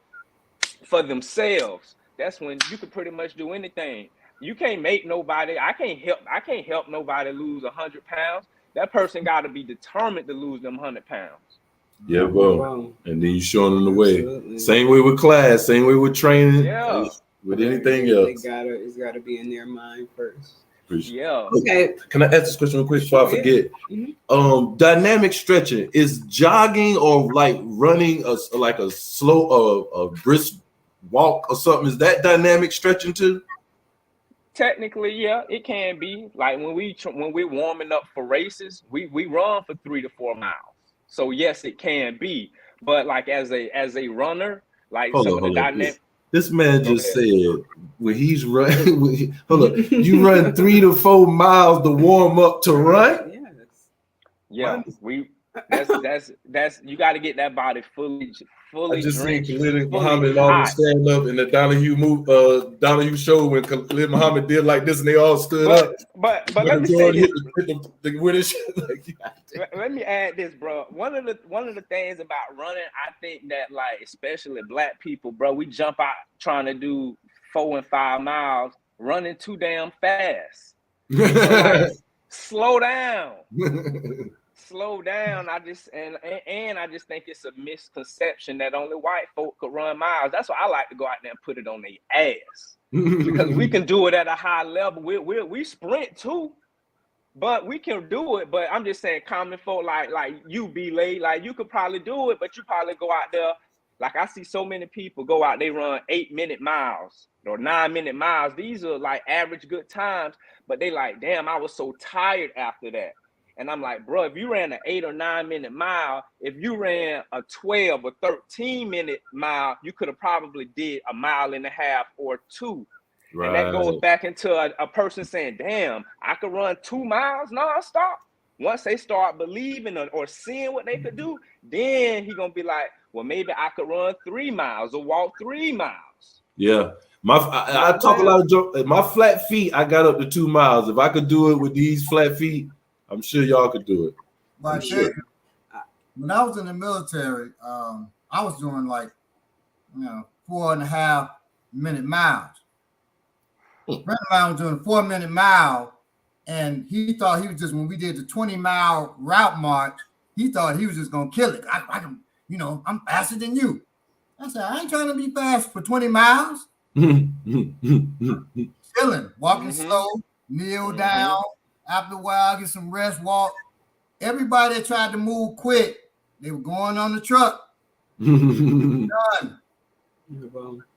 for themselves, that's when you can pretty much do anything. You can't make nobody. I can't help nobody lose 100 pounds. That person got to be determined to lose them 100 pounds. Yeah, bro. And then you showing them the way. Absolutely. Same way with class. Same way with training. Yeah. With anything else. It's gotta be in their mind first. Yeah. Okay. Can I ask this question real quick before I forget? Mm-hmm. Dynamic stretching, is jogging or like running like a slow a brisk walk or something? Is that dynamic stretching too? Technically, yeah, it can be. Like when we're warming up for races, we run for 3 to 4 miles. So yes, it can be. But like as a runner, like some of the dynamic. This man just Okay. said when he's running, hold up, you run 3 to 4 miles to warm up to run? Yes. Yeah, that's you got to get that body fully I just seen drenched, Khalid fully Muhammad hot. almost stand up in the Donahue show when Khalid Muhammad did like this and they all stood up. But let me say this. Hit the winning shit. Like, Let me add this, bro. One of the things about running, I think that like especially black people, bro, we jump out trying to do 4 and 5 miles, running too damn fast. So like, slow down. Slow down. I just think it's a misconception that only white folk could run miles. That's why I like to go out there and put it on their ass, because we can do it at a high level. We sprint too, but we can do it. But I'm just saying, common folk like you, B-Lay, like you could probably do it, but you probably go out there. Like I see so many people go out, they run 8-minute miles or 9-minute miles. These are like average good times, but they like, damn, I was so tired after that. And I'm like, bro, if you ran an 8 or 9-minute mile, if you ran a 12 or 13-minute mile, you could have probably did a 1.5 miles or 2. Right. And that goes back into a person saying, damn, I could run 2 miles nonstop. Once they start believing or seeing what they could do, then he's gonna be like, well, maybe I could run 3 miles or walk 3 miles. Yeah. I talk a lot of joke. My flat feet, I got up to 2 miles. If I could do it with these flat feet, I'm sure y'all could do it. But sure. When I was in the military, I was doing like, 4.5-minute miles. A friend of mine was doing a 4-minute mile, and he thought he was just, when we did the 20-mile route march, he thought he was just gonna kill it. I can, I'm faster than you. I said, I ain't trying to be fast for 20 miles. Chilling, walking slow, kneel down. After a while, get some rest, walk. Everybody that tried to move quick, they were going on the truck. Done.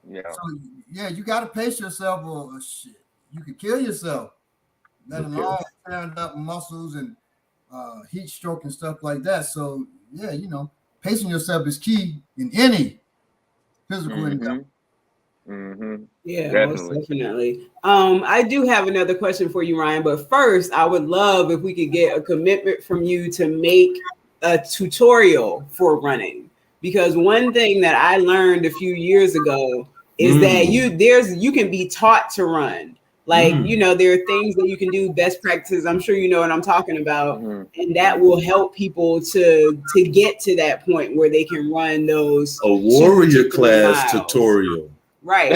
Yeah. So, you got to pace yourself, or shit, you could kill yourself. Let alone tearing up muscles and heat stroke and stuff like that. So, pacing yourself is key in any physical endeavor. Yeah, definitely. I do have another question for you, Ryan, but first I would love if we could get a commitment from you to make a tutorial for running, because one thing that I learned a few years ago is that you can be taught to run. Like, there are things that you can do, best practices. I'm sure you know what I'm talking about. And that will help people to get to that point where they can run those. A warrior class tutorial. Right.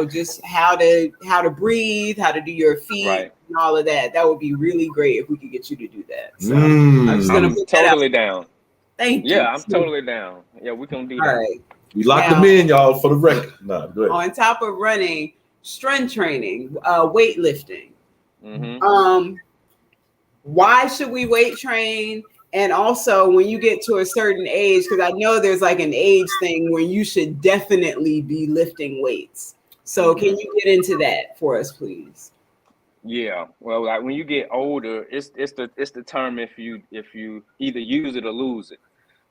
Just how to breathe, how to do your feet, and all of that. That would be really great if we could get you to do that. So I'm just gonna put that totally out. Down. Thank you. Yeah, I'm totally down. Yeah, we can do that. All right. We locked them in, y'all, for the record. Nah, go ahead. On top of running, strength training, weightlifting. Why should we weight train? And also, when you get to a certain age, because I know there's like an age thing where you should definitely be lifting weights. So can you get into that for us, please? Yeah. Well, like when you get older, it's the term if you either use it or lose it.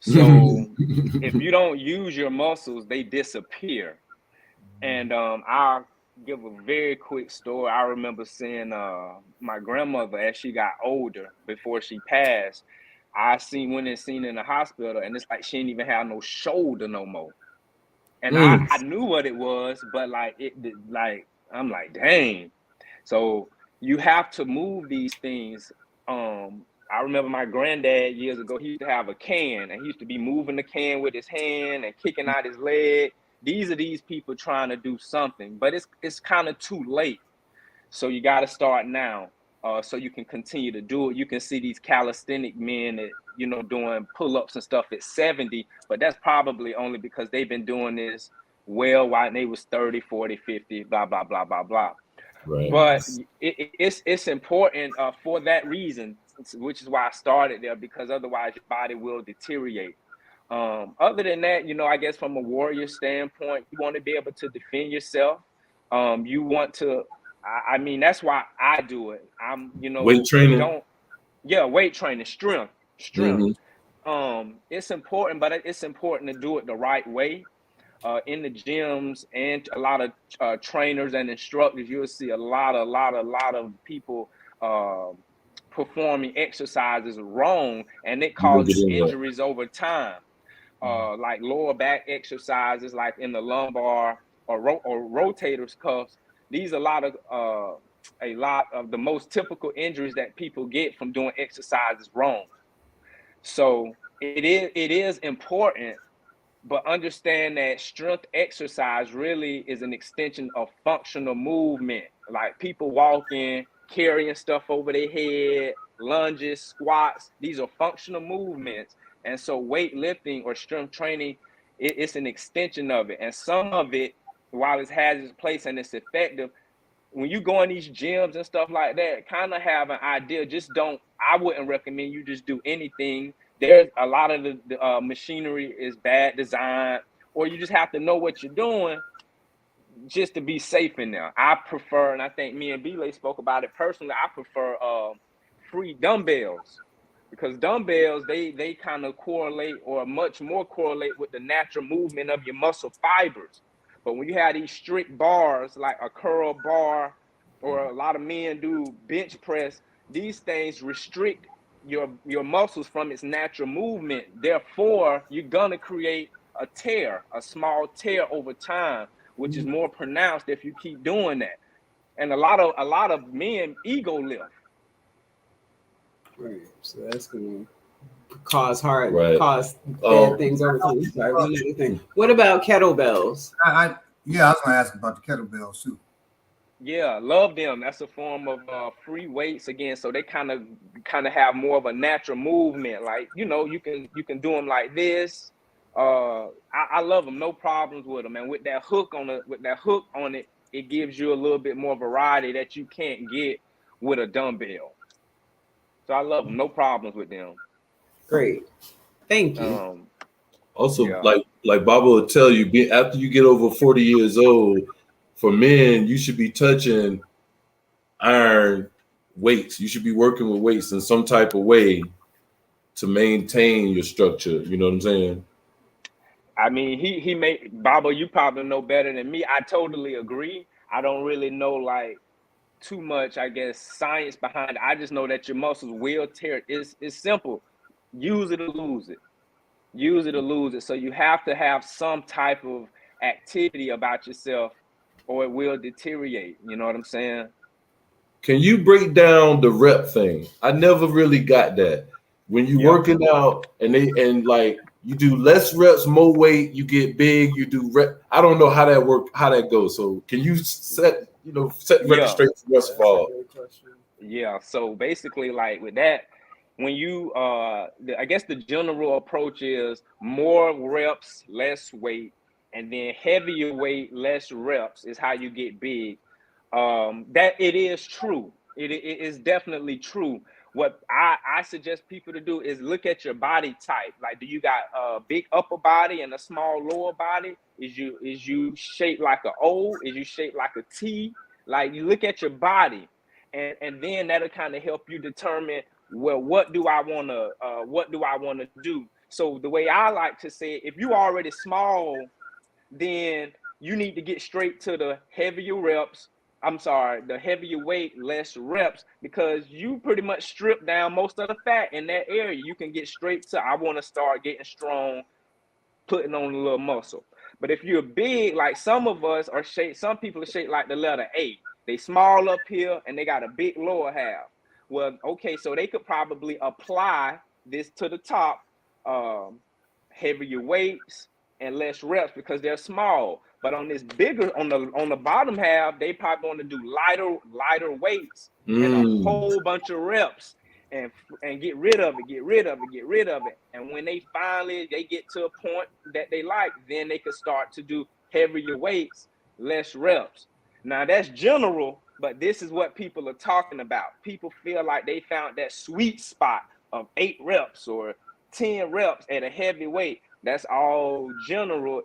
So if you don't use your muscles, they disappear. And I'll give a very quick story. I remember seeing my grandmother as she got older before she passed. I went and seen in the hospital, and it's like she didn't even have no shoulder no more. And I knew what it was, but I'm like, dang. So you have to move these things. I remember my granddad years ago, he used to have a can, and he used to be moving the can with his hand and kicking out his leg. These are these people trying to do something, but it's kind of too late. So you got to start now. So you can continue to do it. You can see these calisthenic men that, doing pull-ups and stuff at 70, but that's probably only because they've been doing this while they was 30, 40, 50, blah, blah, blah, blah, blah. Right. But it's important for that reason, which is why I started there, because otherwise your body will deteriorate. Other than that, I guess from a warrior standpoint, you want to be able to defend yourself. You want to, that's why I do it. Weight training. Weight training, strength. It's important, but it's important to do it the right way. in the gyms and a lot of trainers and instructors, you'll see a lot of people performing exercises wrong, and it You gonna get causes in that. injuries over time. Like lower back exercises, like in the lumbar or rotators cuffs. These are a lot of the most typical injuries that people get from doing exercises wrong. So it is important, but understand that strength exercise really is an extension of functional movement. Like people walking, carrying stuff over their head, lunges, squats, these are functional movements. And so weightlifting or strength training, it's an extension of it. And some of it, while it has its place and it's effective, when you go in these gyms and stuff like that, kind of have an idea. I wouldn't recommend you just do anything. There's a lot of the machinery is bad design, or you just have to know what you're doing just to be safe in there. I prefer, and I think me and Belay spoke about it personally, I prefer free dumbbells, because dumbbells, they kind of correlate, or much more correlate, with the natural movement of your muscle fibers. But when you have these strict bars, like a curl bar, or a lot of men do bench press, these things restrict your muscles from its natural movement. Therefore, you're gonna create a small tear over time, which is more pronounced if you keep doing that. And a lot of men ego lift. Right. So that's gonna cause bad things over time. Sorry, one other thing. What about kettlebells? I was gonna ask about the kettlebells too. Yeah, love them. That's a form of free weights again. So they kind of have more of a natural movement. Like, you can do them like this. I love them. No problems with them. And with that hook on it, it gives you a little bit more variety that you can't get with a dumbbell. So I love them. No problems with them. Great. Thank you. Also, yeah. like Baba will tell you, after you get over 40 years old, for men, you should be touching iron weights. You should be working with weights in some type of way to maintain your structure. You know what I'm saying? I mean, he made Baba, you probably know better than me. I totally agree. I don't really know like too much, I guess, science behind it. I just know that your muscles will tear. It's simple. Use it or lose it. Use it or lose it. So you have to have some type of activity about yourself, or it will deteriorate. You know what I'm saying? Can you break down the rep thing? I never really got that. When you're working out and like you do less reps, more weight, you get big, you do rep. I don't know how that goes. So can you set record straight for the rest of all? Yeah. So basically, like with that, when you I guess the general approach is more reps, less weight, and then heavier weight, less reps is how you get big. That it is true. It is definitely true. What I suggest people to do is look at your body type. Like, do you got a big upper body and a small lower body? Is you shaped like an O? Is you shaped like a T? Like, you look at your body, and then that'll kind of help you determine, well, what do I want to do? So the way I like to say it, if you already small, then you need to get straight to the heavier weight, less reps, because you pretty much strip down most of the fat in that area. You can get straight to, I want to start getting strong, putting on a little muscle. But if you're big, like some of us are shaped, some people are shaped like the letter A. They small up here and they got a big lower half. Well, okay, so they could probably apply this to the top, heavier weights and less reps because they're small. But on this bigger, on the bottom half, they probably want to do lighter weights and a whole bunch of reps and get rid of it. And when they get to a point that they like, then they can start to do heavier weights, less reps. Now that's general, but this is what people are talking about. People feel like they found that sweet spot of 8 reps or 10 reps at a heavy weight. That's all general,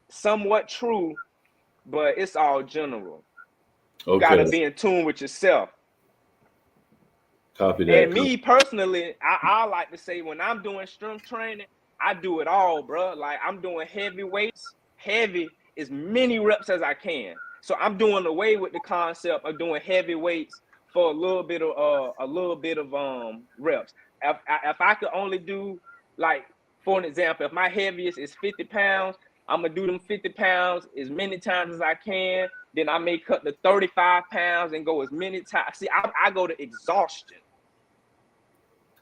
somewhat true, but it's all general. You got to be in tune with yourself. Copy that. And me personally, I like to say when I'm doing strength training, I do it all, bro. Like I'm doing heavy weights, heavy as many reps as I can. So I'm doing away with the concept of doing heavy weights for a little bit of reps. If I could only do, like, for an example, if my heaviest is 50 pounds, I'm gonna do them 50 pounds as many times as I can. Then I may cut to 35 pounds and go as many times. See, I go to exhaustion.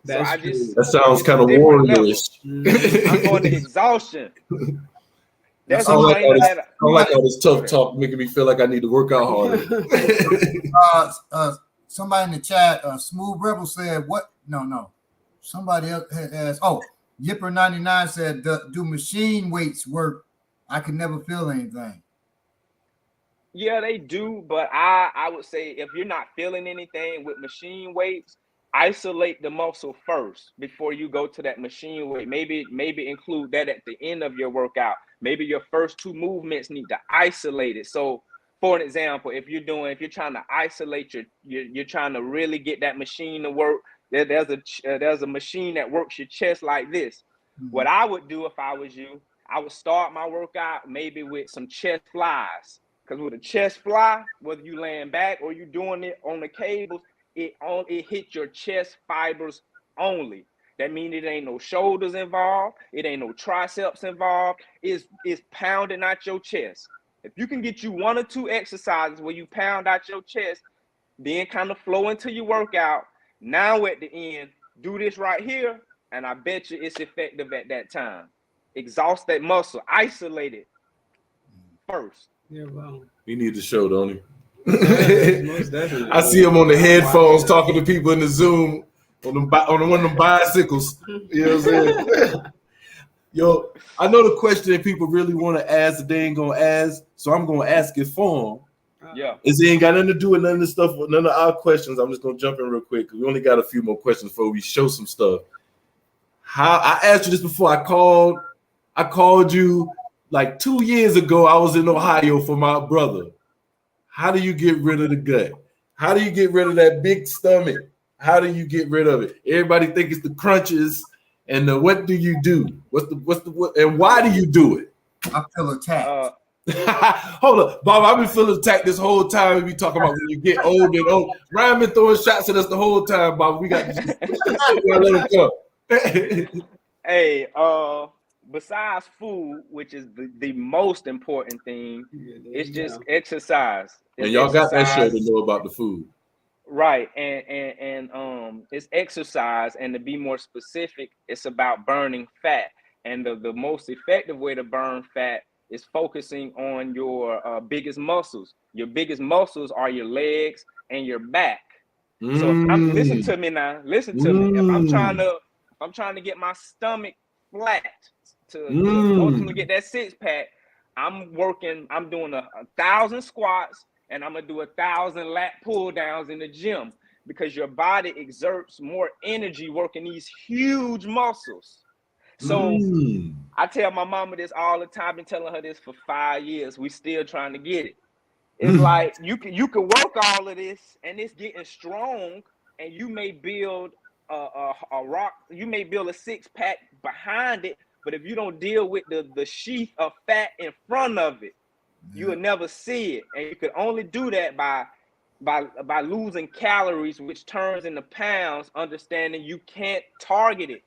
So I just, that sounds it's a kind of different level. warriorish. I'm going to exhaustion. That's I don't the like thing all this, that I don't like all this tough talk making me feel like I need to work out harder. Somebody in the chat, Smooth Rebel said, what? No. Somebody else has, Yipper99 said, do machine weights work? I can never feel anything. Yeah, they do, but I would say if you're not feeling anything with machine weights, isolate the muscle first before you go to that machine weight. Maybe include that at the end of your workout. Maybe your first two movements need to isolate it. So, for an example, if you're trying to isolate you're trying to really get that machine to work. There's a machine that works your chest like this. Mm-hmm. What I would do if I was you, I would start my workout maybe with some chest flies. Because with a chest fly, whether you laying back or you doing it on the cables, it hits your chest fibers only. That means it ain't no shoulders involved. It ain't no triceps involved. It's pounding out your chest. If you can get you one or two exercises where you pound out your chest, then kind of flow into your workout. Now at the end, do this right here, and I bet you it's effective at that time. Exhaust that muscle. Isolate it first. Yeah, well, he needs to show, don't he? I see him on the headphones talking to people in the Zoom on one of them bicycles. You know what I'm saying? Yo, I know the question that people really want to ask that they ain't gonna ask, so I'm gonna ask it for them. Yeah, it ain't got nothing to do with none of this stuff, none of our questions. I'm just gonna jump in real quick because we only got a few more questions before we show some stuff. How I asked you this before. I called you like 2 years ago. I was in Ohio for my brother. How do you get rid of the gut? How do you get rid of that big stomach? How do you get rid of it? Everybody think it's the crunches, and what do you do? What and why do you do it? I feel attacked. Hold up, Bob. I've been feeling attacked this whole time. We talking about when you get old and old. Ryan been throwing shots at us the whole time, Bob. We got to let him go. Hey, besides food, which is the most important thing, it's just exercise. And y'all got that show to know about the food. Right, and it's exercise, and to be more specific, it's about burning fat. And the most effective way to burn fat is focusing on your biggest muscles. Your biggest muscles are your legs and your back. So listen to me now. Listen to me. If I'm trying to get my stomach flat to ultimately get that six-pack, I'm doing 1,000 squats, and I'm gonna do 1,000 lat pull downs in the gym, because your body exerts more energy working these huge muscles. So I tell my mama this all the time. I've been telling her this for 5 years. We still trying to get it. It's like you can work all of this, and it's getting strong, and you may build a rock. You may build a six-pack behind it, but if you don't deal with the sheath of fat in front of it, you will never see it. And you can only do that by losing calories, which turns into pounds. Understanding you can't target it.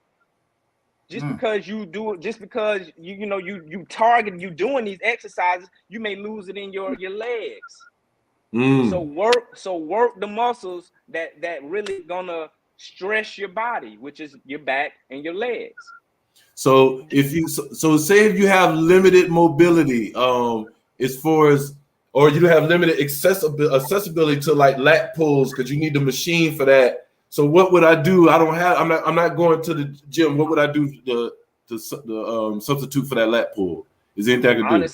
Just because you do it, just because you target, you doing these exercises, you may lose it in your legs. So work the muscles that really gonna stress your body, which is your back and your legs. So say if you have limited mobility, as far as, or you have limited accessibility to like lat pulls because you need the machine for that. So what would I do? I'm not going to the gym. What would I do to substitute for that lat pull? Is there anything I can do?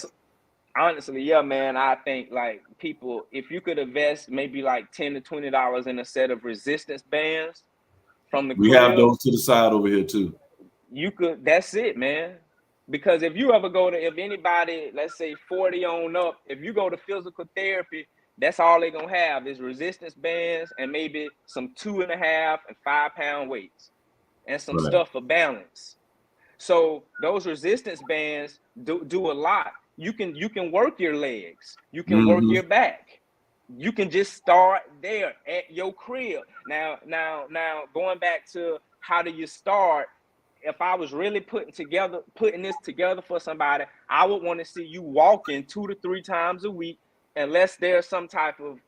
Honestly, yeah, man. I think like people, if you could invest maybe like $10 to $20 in a set of resistance bands from the crib, we have those to the side over here too. You could. That's it, man. Because if anybody, let's say 40 on up, if you go to physical therapy, that's all they're gonna have is resistance bands and maybe some 2.5 and 5 pound weights and some stuff for balance. So those resistance bands do a lot. you can work your legs, you can work your back. You can just start there at your crib. Now, going back to how do you start? If I was really putting this together for somebody, I would want to see you walking 2 to 3 times a week, unless there's some type of,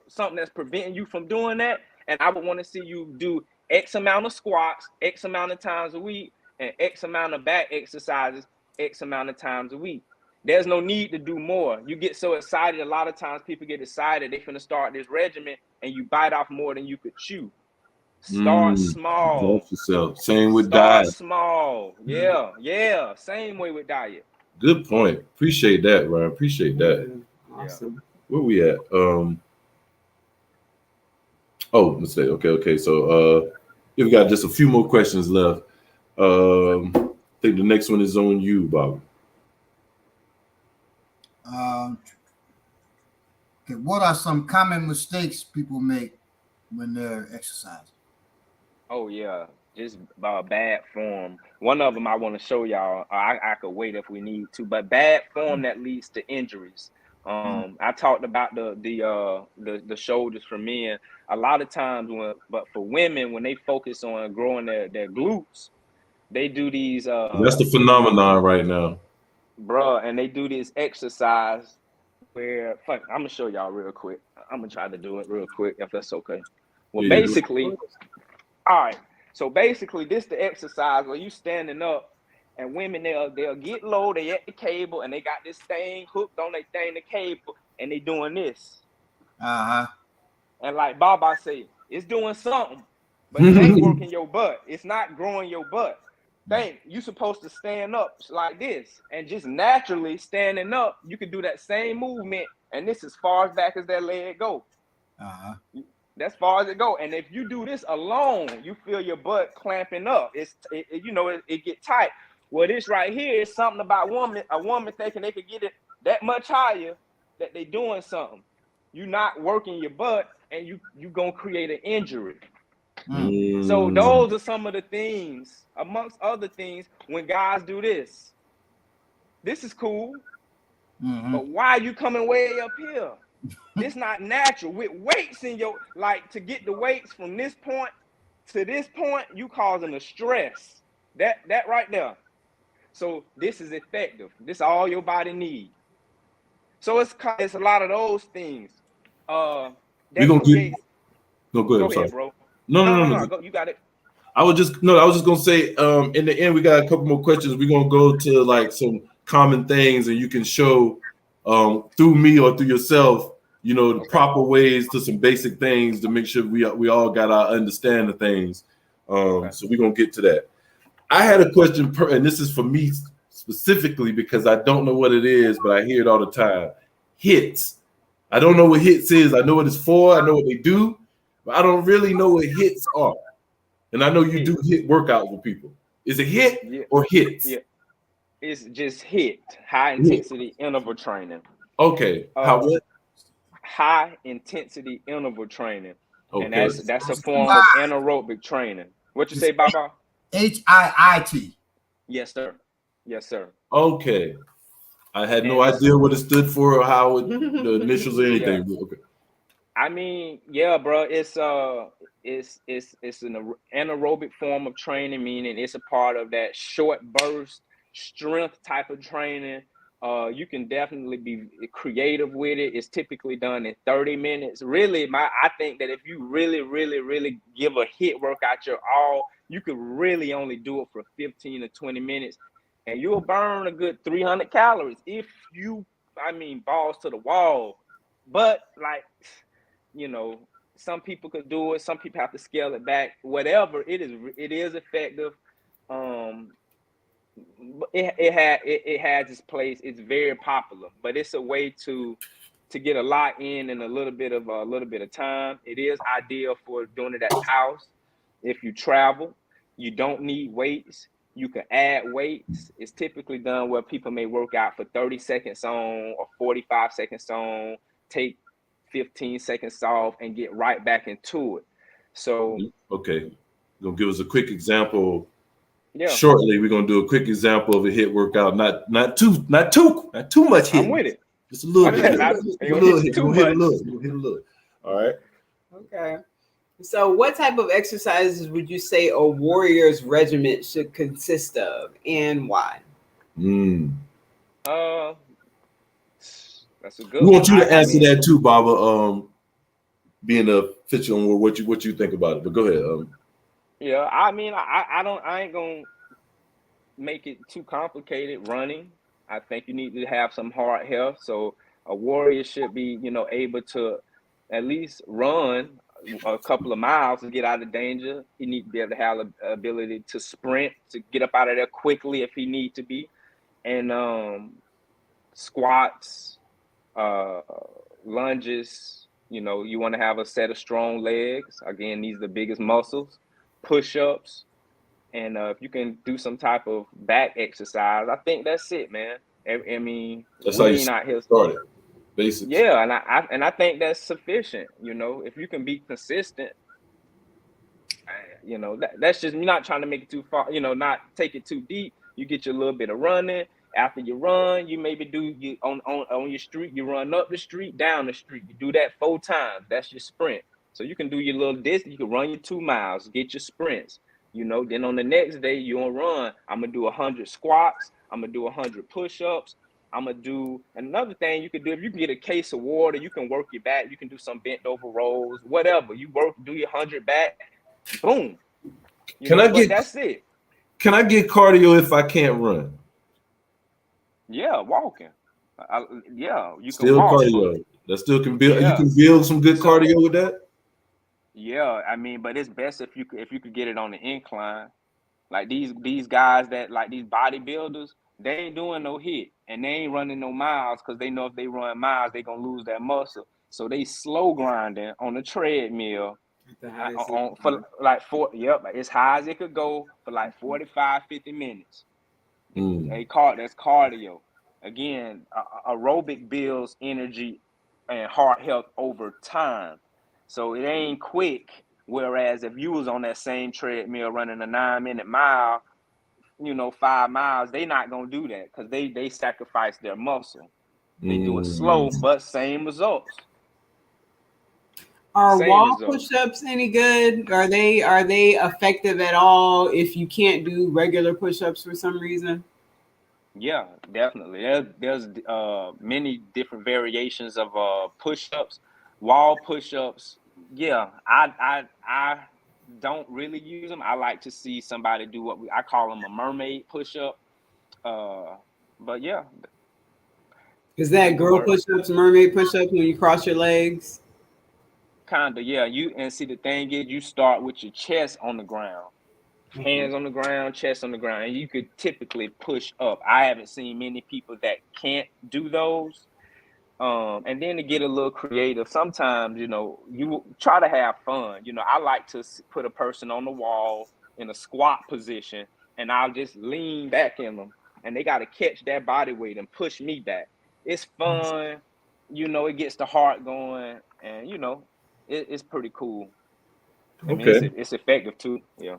something that's preventing you from doing that. And I would want to see you do X amount of squats, X amount of times a week, and X amount of back exercises, X amount of times a week. There's no need to do more. You get so excited. A lot of times people get excited. They're finna start this regimen and you bite off more than you could chew. Start small. Yourself. Same with Start diet. small. Yeah. Same way with diet. Good point. Appreciate that, Ryan. Appreciate that. Awesome. Where we at? Let's say okay. So we've got just a few more questions left. I think the next one is on you, Bob. Okay, what are some common mistakes people make when they're exercising? Oh yeah, just bad form. One of them I want to show y'all. I could wait if we need to, but bad form that leads to injuries. I talked about the shoulders for men. A lot of times, but for women, when they focus on growing their glutes, they do these. That's the phenomenon right now, bruh, and they do this exercise where I'm gonna show y'all real quick. I'm gonna try to do it real quick if that's okay. Well, basically, all right. So basically, this the exercise where you standing up, and women they'll get low. They at the cable, and they got this thing hooked on their thing, the cable, and they doing this. And like Baba say, it's doing something, but it ain't working your butt. It's not growing your butt. You supposed to stand up like this, and just naturally standing up, you can do that same movement, and this as far as back as that leg go. That's far as it go. And if you do this alone, you feel your butt clamping up. It get tight. Well, this right here is something about a woman thinking they could get it that much higher, that they doing something. You're not working your butt, and you gonna create an injury. So those are some of the things, amongst other things, when guys do this. This is cool, but why are you coming way up here? It's not natural. With weights in to get the weights from this point to this point, you causing a stress. That right there. So this is effective. This is all your body needs. So it's a lot of those things. We're gonna get. No, go ahead, bro. No. Go, you got it. I was just gonna say, in the end, we got a couple more questions. We're gonna go to like some common things, and you can show through me or through yourself, the proper ways to some basic things to make sure we all got our understanding of things. So we're gonna get to that. I had a question, and this is for me specifically because I don't know what it is, but I hear it all the time. HIITs. I don't know what HIITs is. I know what it's for. I know what they do, but I don't really know what HIITs are. And I know you do HIIT workouts with people. Is it HIIT or HIITs? Yeah, it's just HIIT, high intensity interval training. Okay. High intensity interval training. Okay. And that's a form of anaerobic training. What you say, Baba? HIIT. Yes, sir. Okay. I had no idea what it stood for or how the initials or anything. Yeah. Okay. I mean, yeah, bro. It's an anaerobic form of training, meaning it's a part of that short burst strength type of training. You can definitely be creative with it. It's typically done in 30 minutes. Really, I think that if you really, really, really give a HIIT workout your all, you could really only do it for 15 to 20 minutes, and you'll burn a good 300 calories if you, balls to the wall. But some people could do it. Some people have to scale it back. Whatever it is effective. It has its place. It's very popular, but it's a way to get a lot in a little bit of time. It is ideal for doing it at the house. If you travel, you don't need weights. You can add weights. It's typically done where people may work out for 30 seconds on or 45 seconds on, take 15 seconds off, and get right back into it. So okay, you're gonna give us a quick example Yeah. Shortly, we're gonna do a quick example of a HIIT workout. Not too much HIIT. I'm with it. Just a little bit. I Just a ain't little gonna hit hit. you We're too gonna hit a much. little. We're gonna hit a little. All right. Okay. So, what type of exercises would you say a warrior's regiment should consist of, and why? That's a good We one. want you to answer I mean, that too, Baba. Being a official on what you think about it. But go ahead. yeah, I mean, I ain't gonna make it too complicated. Running, I think you need to have some heart health. So a warrior should be, able to at least run a couple of miles to get out of danger. He needs to be able to have the ability to sprint, to get up out of there quickly if he need to be, and squats, lunges. You want to have a set of strong legs. Again, these are the biggest muscles. Push-ups. And if you can do some type of back exercise, I think that's it, man. I mean, That's we how you ain't out here started. Basics. Yeah, and I think that's sufficient. If you can be consistent, that's just me, not trying to make it too far. Not take it too deep. You get your little bit of running. After you run, you maybe do you on your street. You run up the street, down the street. You do that 4 times. That's your sprint. So you can do your little distance. You can run your 2 miles. Get your sprints. Then on the next day you gonna run. I'm gonna do 100 squats. I'm gonna do 100 push-ups. I'm gonna do another thing you can do. If you can get a case of water, you can work your back. You can do some bent over rolls, whatever. You do your 100 back. Boom. But that's it. Can I get cardio if I can't run? Yeah, walking. You Still can walk. cardio. That still can build. Yeah. You can build some good cardio with that. Yeah, I mean, but it's best if you could get it on the incline. Like these guys that like these bodybuilders, they ain't doing no HIIT and they ain't running no miles because they know if they run miles, they gonna lose that muscle. So they slow grinding on the treadmill for like as high as it could go for like 45, 50 minutes. That's cardio. Again, aerobic builds energy and heart health over time. So it ain't quick. Whereas if you was on that same treadmill running a 9-minute mile, 5 miles, they not gonna do that because they sacrifice their muscle. They do it slow, but same results. Are wall push-ups any good? Are they effective at all if you can't do regular push-ups for some reason? Yeah, definitely. There's many different variations of push-ups, wall push-ups. Yeah, I don't really use them. I like to see somebody do what I call them a mermaid push-up. But yeah. Is that girl push-ups, mermaid push-ups when you cross your legs? Kinda, yeah. See the thing is, you start with your chest on the ground. Hands on the ground, chest on the ground, and you could typically push up. I haven't seen many people that can't do those. And then to get a little creative, sometimes, you try to have fun. I like to put a person on the wall in a squat position, and I'll just lean back in them, and they got to catch that body weight and push me back. It's fun. It gets the heart going, and, it's pretty cool. I mean, it's effective too. Yeah.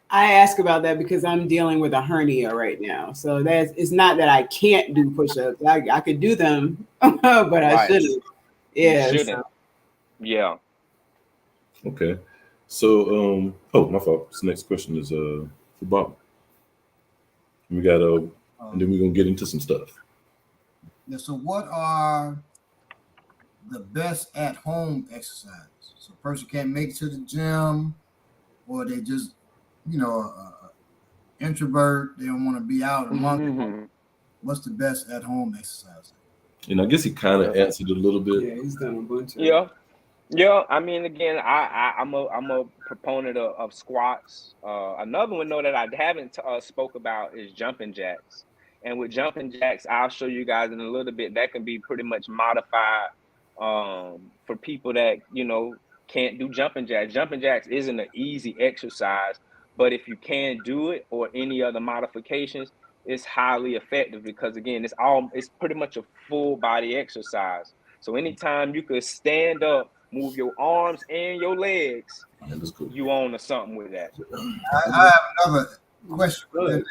I ask about that because I'm dealing with a hernia right now. So it's not that I can't do push-ups. I could do them, but I shouldn't. Yeah. You shouldn't. Yeah. Okay. So my fault. This next question is for Bob. We got and then we're gonna get into some stuff. Yeah, so what are the best at-home exercises? So a person can't make it to the gym, or they just introvert, they don't want to be out among them. What's the best at-home exercise? And I guess he kind of answered it a little bit. Yeah, he's done a bunch of Yeah. I mean, again, I'm a proponent of squats. Another one though that I haven't spoke about is jumping jacks. And with jumping jacks, I'll show you guys in a little bit. That can be pretty much modified for people that can't do jumping jacks. Jumping jacks isn't an easy exercise, but if you can do it or any other modifications, it's highly effective because again, it's pretty much a full body exercise. So anytime you could stand up, move your arms and your legs, you own to something with that. I have another Question.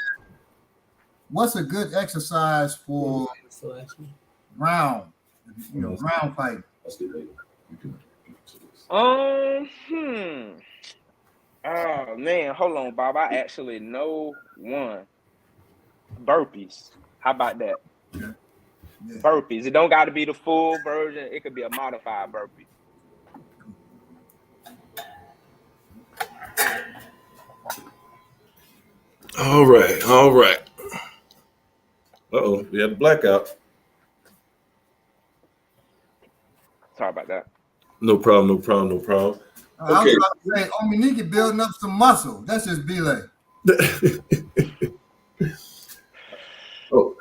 What's a good exercise for round? Round fight. That's good. Oh man, hold on, Bob. I actually know one. Burpees. How about that? Yeah. Burpees. It don't got to be the full version. It could be a modified burpee. All right. We had a blackout. Sorry about that. No problem. I was about to say, Ominiki building up some muscle. That's just belay. Oh,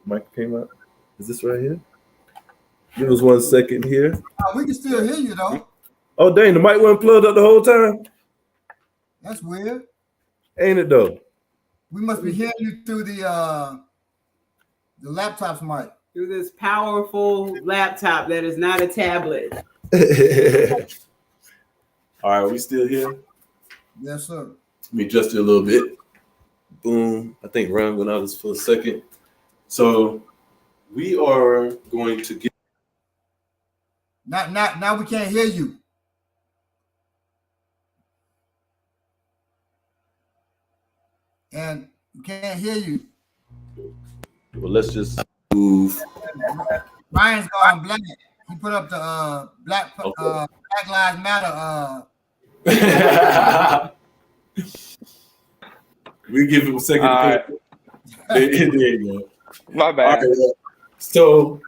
mic came up. Is this right here? Give us 1 second here. We can still hear you though. Oh, dang, the mic wasn't plugged up the whole time? That's weird. Ain't it though? We must be hearing you through the laptop's mic. Through this powerful laptop that is not a tablet. All right, we still here? Yes, sir. Let me adjust it a little bit. Boom. I think Ryan went out for a second. So we are going to get. Now we can't hear you. And we can't hear you. Well, let's just move. Ryan's gone black. He put up the Black Lives Matter. We give him a second. There you go. My bad. Right. So,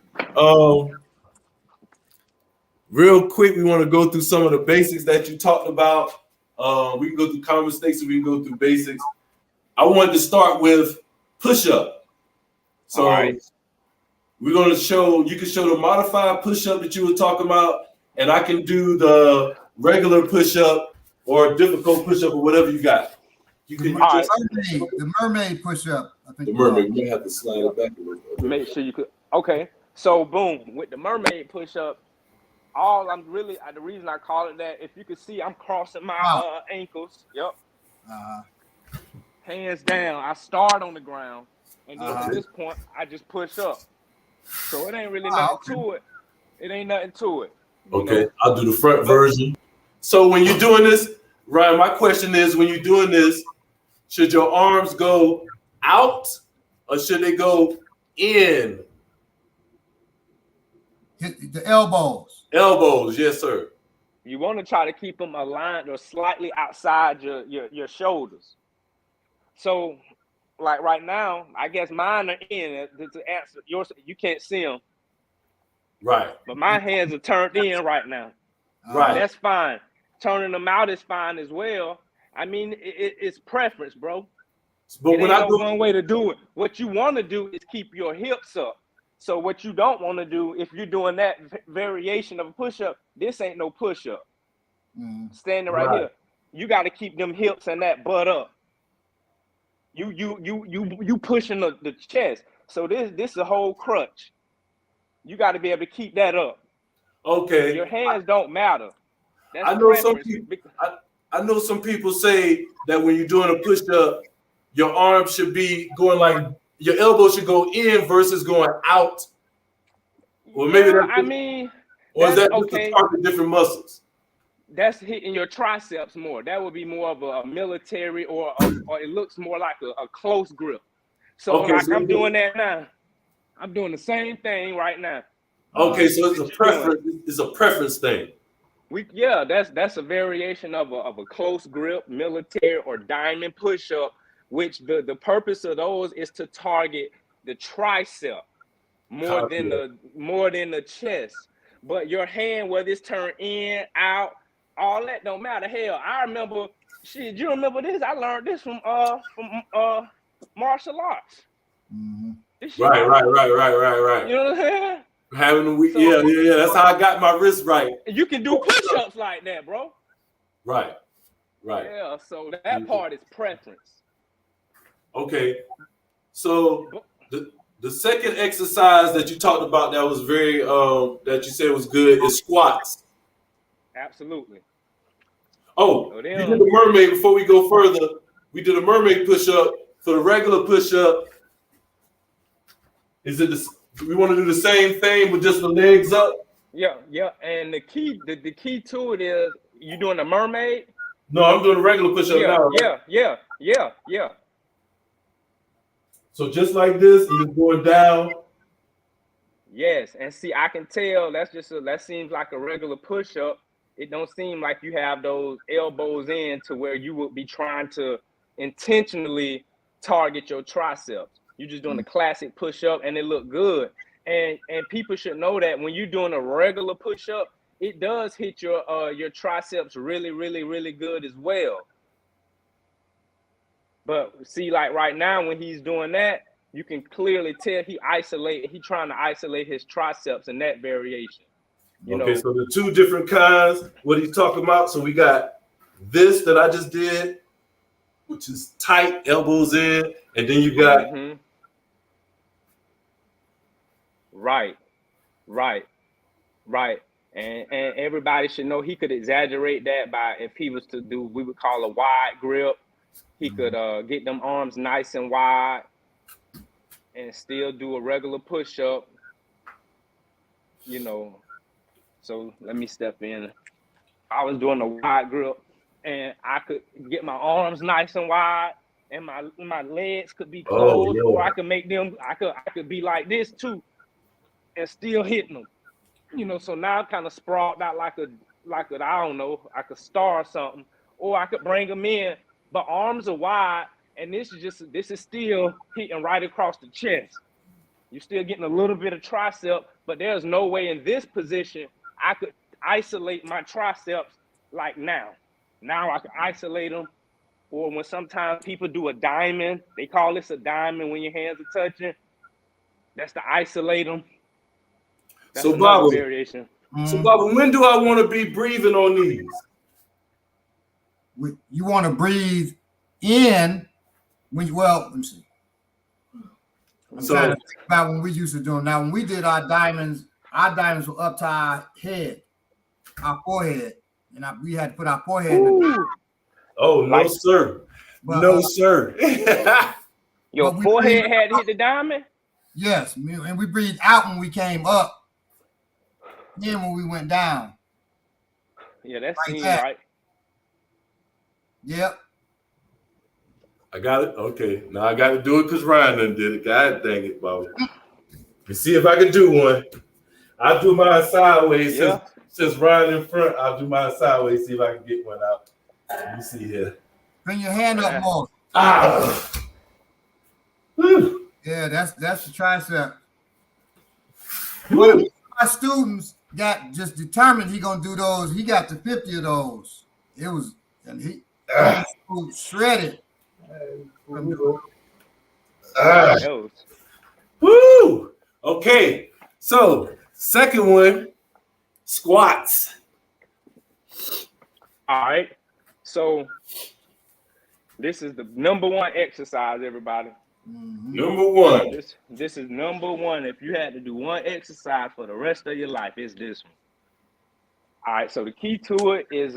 real quick, we want to go through some of the basics that you talked about. We can go through common mistakes and we can go through basics. I wanted to start with push-up. So we're going to show, you can show the modified push-up that you were talking about, and I can do the regular push-up or difficult push-up or whatever you got. You can the mermaid push-up. I think the mermaid. You have to slide it back a little bit. Make sure you could. Okay, so boom, with the mermaid push-up, the reason I call it that, if you can see, I'm crossing my ankles. Yep. Hands down. I start on the ground, and then at this point, I just push up. So it ain't really nothing to it. It ain't nothing to it. Okay, I'll do the front version. So when you're doing this, Ryan, my question is, when you're doing this, should your arms go out or should they go in? Hit the elbows. Elbows, yes, sir. You want to try to keep them aligned or slightly outside your shoulders. So, like right now, I guess mine are in. To answer yours, you can't see them. Right. But my hands are turned in right now. Right. That's fine. Turning them out is fine as well. I mean, it's preference, bro. But when I go one way to do it. What you want to do is keep your hips up. So what you don't want to do, if you're doing that variation of a push-up, this ain't no push-up. Standing right here, you got to keep them hips and that butt up. You pushing the chest. So this is a whole crutch. You got to be able to keep that up. Okay. Your hands don't matter. That's I know some people say that when you're doing a push-up, your arm should be going like your elbow should go in versus going out. Well, maybe that's or is that just to target different muscles? That's hitting your triceps more. That would be more of a military or it looks more like a close grip. So I'm doing that now. I'm doing the same thing right now. Okay, so it's a preference. It's a preference thing. That's a variation of a close grip, military, or diamond push-up, which the purpose of those is to target the tricep more than the chest. But your hand, whether it's turned in, out, all that don't matter. Hell, I remember you remember this? I learned this from martial arts. Mm-hmm. Right. You know what I'm saying? Yeah. That's how I got my wrist right. You can do push-ups like that, bro. Right. Yeah, so that part is preference. Okay. So the second exercise that you talked about that was very that you said was good is squats. Absolutely. Oh, you did the mermaid before we go further. We did a mermaid push-up. For the regular push-up, is it we want to do the same thing with just the legs up? Yeah. And the key to it is you doing a mermaid. No, I'm doing a regular push-up now. Right? Yeah. So just like this, and just going down. Yes, and see, I can tell that seems like a regular push-up. It don't seem like you have those elbows in to where you would be trying to intentionally target your triceps. You're just doing a classic push-up and it look good. And people should know that when you're doing a regular push-up, it does hit your triceps really, really, really good as well. But see, like right now when he's doing that, you can clearly tell he's trying to isolate his triceps in that variation. You know? So the two different kinds, what he's talking about. So we got this that I just did, which is tight, elbows in, and then you got right. And everybody should know he could exaggerate that by if he was to do we would call a wide grip. He could get them arms nice and wide and still do a regular push-up, you know. So let me step in. I was doing a wide grip and I could get my arms nice and wide and my legs could be closed, or I could make them, I could be like this too and still hitting them. You know, so now I'm kind of sprawled out like a I don't know, like a star or something. Or I could bring them in, but arms are wide, and this is still hitting right across the chest. You're still getting a little bit of tricep, but there's no way in this position I could isolate my triceps like now. Now I can isolate them. Or when sometimes people do a diamond, they call this a diamond when your hands are touching. That's to isolate them. That's another variation. So, Baba, when do I want to be breathing on these? You want to breathe in when you, let me see. I'm trying to think about when we used to do them. Now, when we did our diamonds were up to our head, our forehead, and we had to put our forehead in the Oh, no, sir. But, no, sir. Your forehead had to hit the diamond? Yes, and we breathed out when we came up. Then when we went down. Yeah, that seems right. Yep. I got it. Okay. Now I got to do it because Ryan done did it. God dang it, Bobby. Let's see if I can do one. I'll do mine sideways. Yeah. Since Ryan in front, I'll do mine sideways, see if I can get one out. Let me see here. Bring your hand up more. Yeah, that's the tricep. One of my students got just determined he gonna do those. He got to 50 of those. It was, and he shredded. Woo! Okay, so second one, squats. All right. So this is the number one exercise, everybody. Mm-hmm. Number one. This is number one. If you had to do one exercise for the rest of your life, it's this one. All right. So the key to it is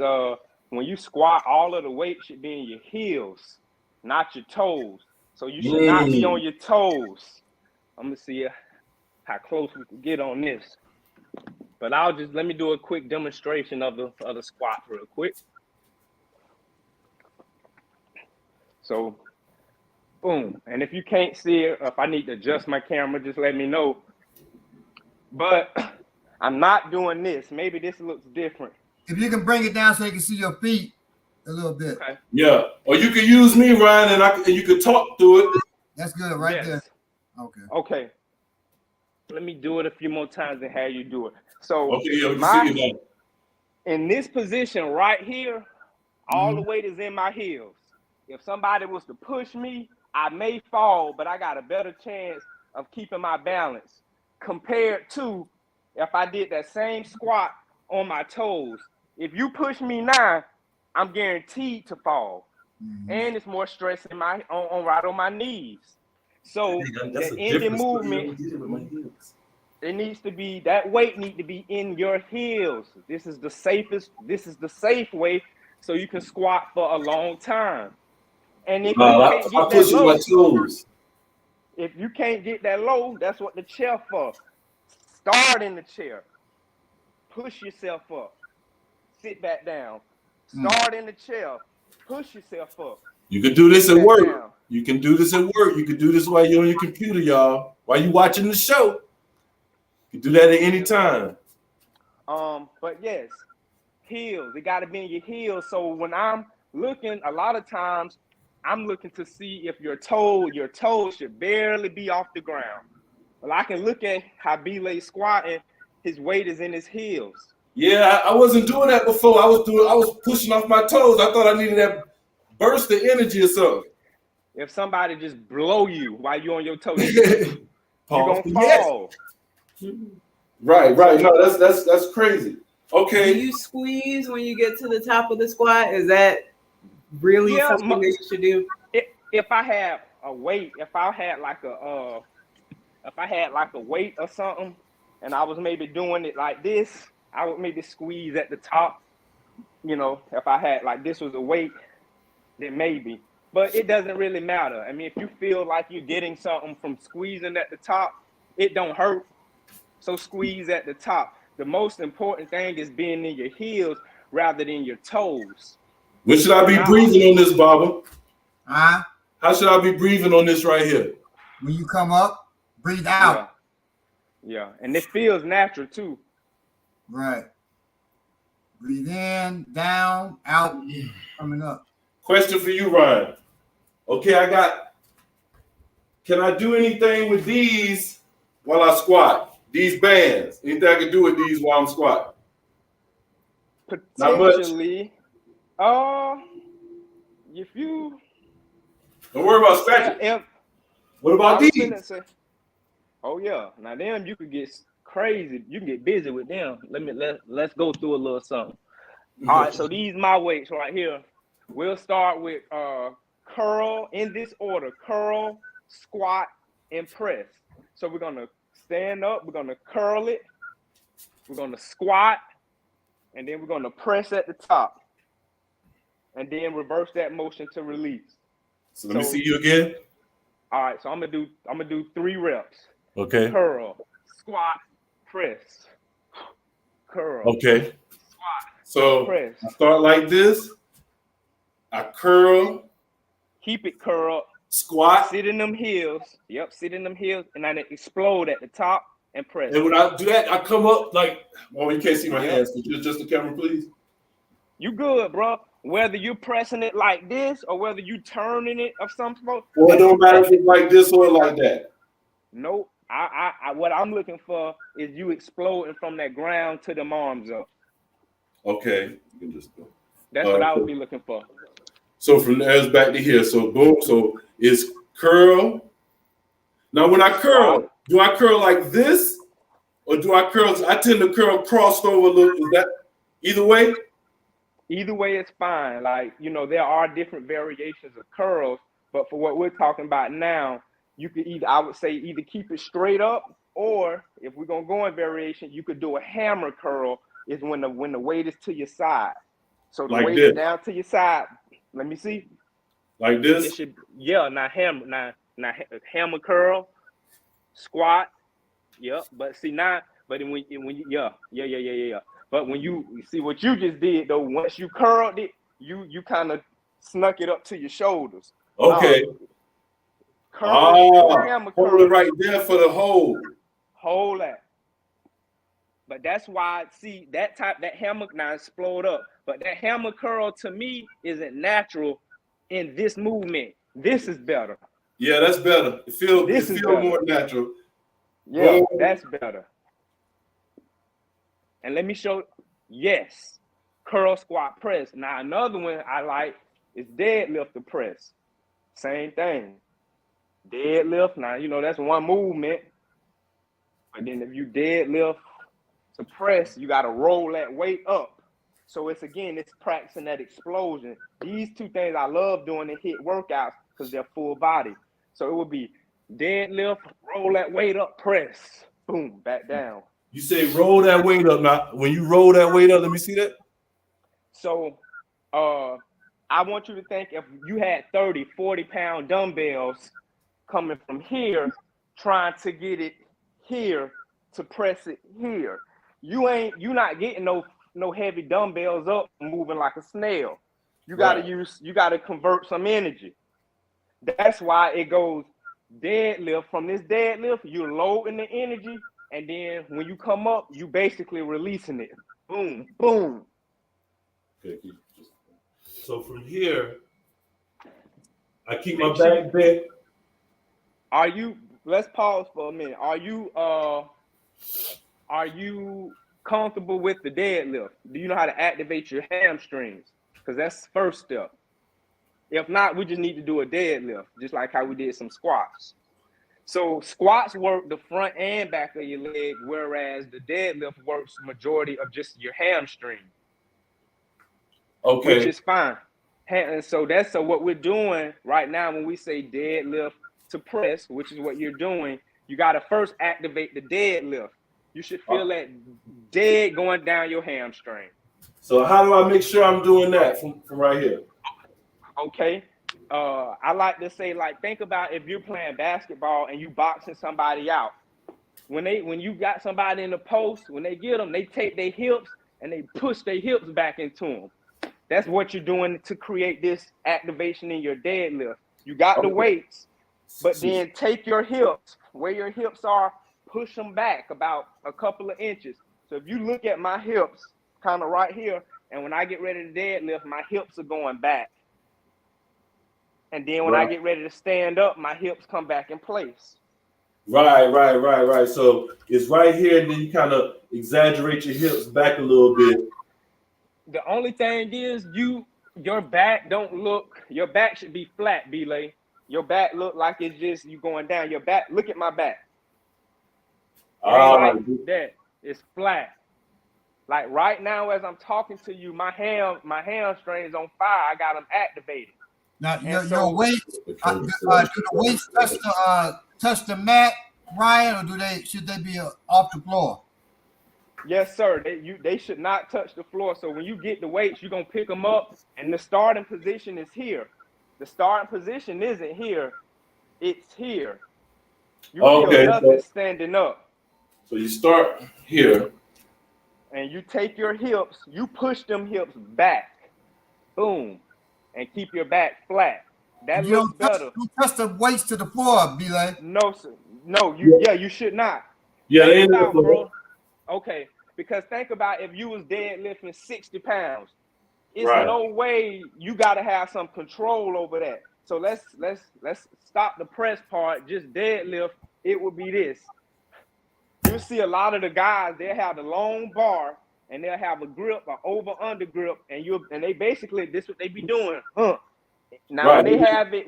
when you squat, all of the weight should be in your heels, not your toes. So you should not be on your toes. I'm gonna see how close we can get on this. But let me do a quick demonstration of the squat real quick. So, boom. And if you can't see it, or if I need to adjust my camera, just let me know. But I'm not doing this. Maybe this looks different. If you can bring it down so you can see your feet a little bit. Okay. Yeah. Or you can use me, Ryan, and you can talk through it. That's good right there. Okay. Let me do it a few more times and have you do it. So in this position right here, all the weight is in my heels. If somebody was to push me, I may fall, but I got a better chance of keeping my balance compared to if I did that same squat on my toes. If you push me now, I'm guaranteed to fall. And it's more stress in right on my knees. So the ending movement, it needs to be, that weight needs to be in your heels. This is the safe way so you can squat for a long time. And if you I can't get that push low, my toes. if you can't get that low, that's what the chair for. Start in the chair. Push yourself up. Sit back down. Start in the chair. Push yourself up. You can do this at work. Down. You can do this at work. You can do this while you're on your computer, y'all. While you watching the show. You can do that at any time. But yes, heels. It got to be in your heels. So when I'm looking, a lot of times I'm looking to see if your toe should barely be off the ground. Well, I can look at how B-Lay squatting. His weight is in his heels. Yeah, I wasn't doing that before. I was pushing off my toes. I thought I needed that burst of energy or something. If somebody just blow you while you're on your toes, you're gonna fall. Yes. Right. No, that's crazy. Okay. Do you squeeze when you get to the top of the squat? Is that really something that you should do? If I had a weight, if I had like a weight or something, and I was maybe doing it like this, I would maybe squeeze at the top. You know, if I had like this was a weight, then maybe. But it doesn't really matter. I mean, if you feel like you're getting something from squeezing at the top, it don't hurt. So squeeze at the top. The most important thing is being in your heels rather than your toes. When should I be breathing on this, Baba? Huh? How should I be breathing on this right here? When you come up, breathe out. Yeah. And it feels natural too. Right. Breathe in, down, out, coming up. Question for you, Ryan. Okay, can I do anything with these while I squat? These bands. Anything I can do with these while I'm squatting? Potentially. If you don't worry about scratching. What about these? Oh yeah. Now them you could get crazy. You can get busy with them. Let's go through a little something. All right, so these my weights right here. We'll start with curl in this order: curl, squat, and press. So we're gonna stand up, we're gonna curl it, we're gonna squat, and then we're gonna press at the top. And then reverse that motion to release. So let me see you again. All right, so I'm gonna do 3 reps. Okay. Curl, squat, press. Curl. Okay. Squat. So press. I start like this. I curl. Keep it curled. Squat. Sit in them heels. Yep, sit in them heels, and then explode at the top and press. And when I do that, I come up like, well, you can't see my hands. Could you adjust the camera, please? You good, bro. Whether you're pressing it like this or whether you turning it of some sort. Well, it don't matter if it's like this or like that. Nope. What I'm looking for is you exploding from that ground to them arms up. Okay. You can just go. That's what I would be looking for. So from there it's back to here. So boom. So it's curl. Now when I curl, do I curl like this? Or do I curl? I tend to curl crossed over a little. Is that either way? Either way is fine. Like, you know, there are different variations of curls, but for what we're talking about now, you could I would say either keep it straight up, or if we're gonna go in variation, you could do a hammer curl. Is when the weight is to your side. So the like weight this. is down to your side. Let me see. Like this? It should, now hammer curl, squat. Yep. But see when you But when you see what you just did though, once you curled it, you kind of snuck it up to your shoulders. Okay. Hammer curl. Hold it right there for the hold. Hold that. But that's why, see, that hammer, now explode up. But that hammer curl to me isn't natural in this movement. This is better. Yeah, that's better. It feels more natural. Yeah, that's better. And let me show, yes, curl, squat, press. Now, another one I like is deadlift to press. Same thing. Deadlift, now, you know, that's one movement. But then if you deadlift to press, you got to roll that weight up. So it's practicing that explosion. These two things I love doing in HIIT workouts because they're full body. So it would be deadlift, roll that weight up, press, boom, back down. You say roll that weight up. Now, when you roll that weight up, let me see that. So I I want you to think if you had 30, 40-pound dumbbells coming from here, trying to get it here to press it here. You're not getting no heavy dumbbells up moving like a snail. You gotta convert some energy. That's why it goes deadlift. From this deadlift, you're loading the energy, and then when you come up, you basically releasing it. Boom, boom. Okay. So from here, I keep my back bent. Let's pause for a minute. Are you comfortable with the deadlift? Do you know how to activate your hamstrings? Because that's the first step. If not, we just need to do a deadlift, just like how we did some squats. So squats work the front and back of your leg, whereas the deadlift works majority of just your hamstring. Okay. Which is fine. And so that's what we're doing right now when we say deadlift to press, which is what you're doing. You got to first activate the deadlift. You should feel that dead going down your hamstring. So how do I make sure I'm doing that from right here? Okay. I like to say, like, think about if you're playing basketball and you boxing somebody out. When you got somebody in the post, when they get them, they take their hips and they push their hips back into them. That's what you're doing to create this activation in your deadlift. You got the weights, but then take your hips, where your hips are, push them back about a couple of inches. So if you look at my hips, kind of right here, and when I get ready to deadlift, my hips are going back. And then when I get ready to stand up, my hips come back in place. Right. So it's right here, and then you kind of exaggerate your hips back a little bit. The only thing is your back your back should be flat, B-Lay. Your back look like it's just you going down. Your back, look at my back. It ain't like that. It's flat. Like right now, as I'm talking to you, my hamstring is on fire. I got them activated. Now your weights, do the weights touch the mat, Ryan, or should they be off the floor? Yes, sir. They should not touch the floor. So when you get the weights, you're gonna pick them up, and the starting position is here. The starting position isn't here; it's here. You feel nothing standing up. So you start here, and you take your hips, you push them hips back, boom, and keep your back flat. That looks better. You touch the weights to the floor, B-Lay. No, sir. No, you should not. Yeah, they ain't bro. Okay, because think about if you was deadlifting 60 pounds, it's no way you got to have some control over that. So let's stop the press part. Just deadlift. It would be this. You see a lot of the guys, they'll have the long bar and they'll have a grip, an over-under grip, and they basically this what they be doing. Now when they have it,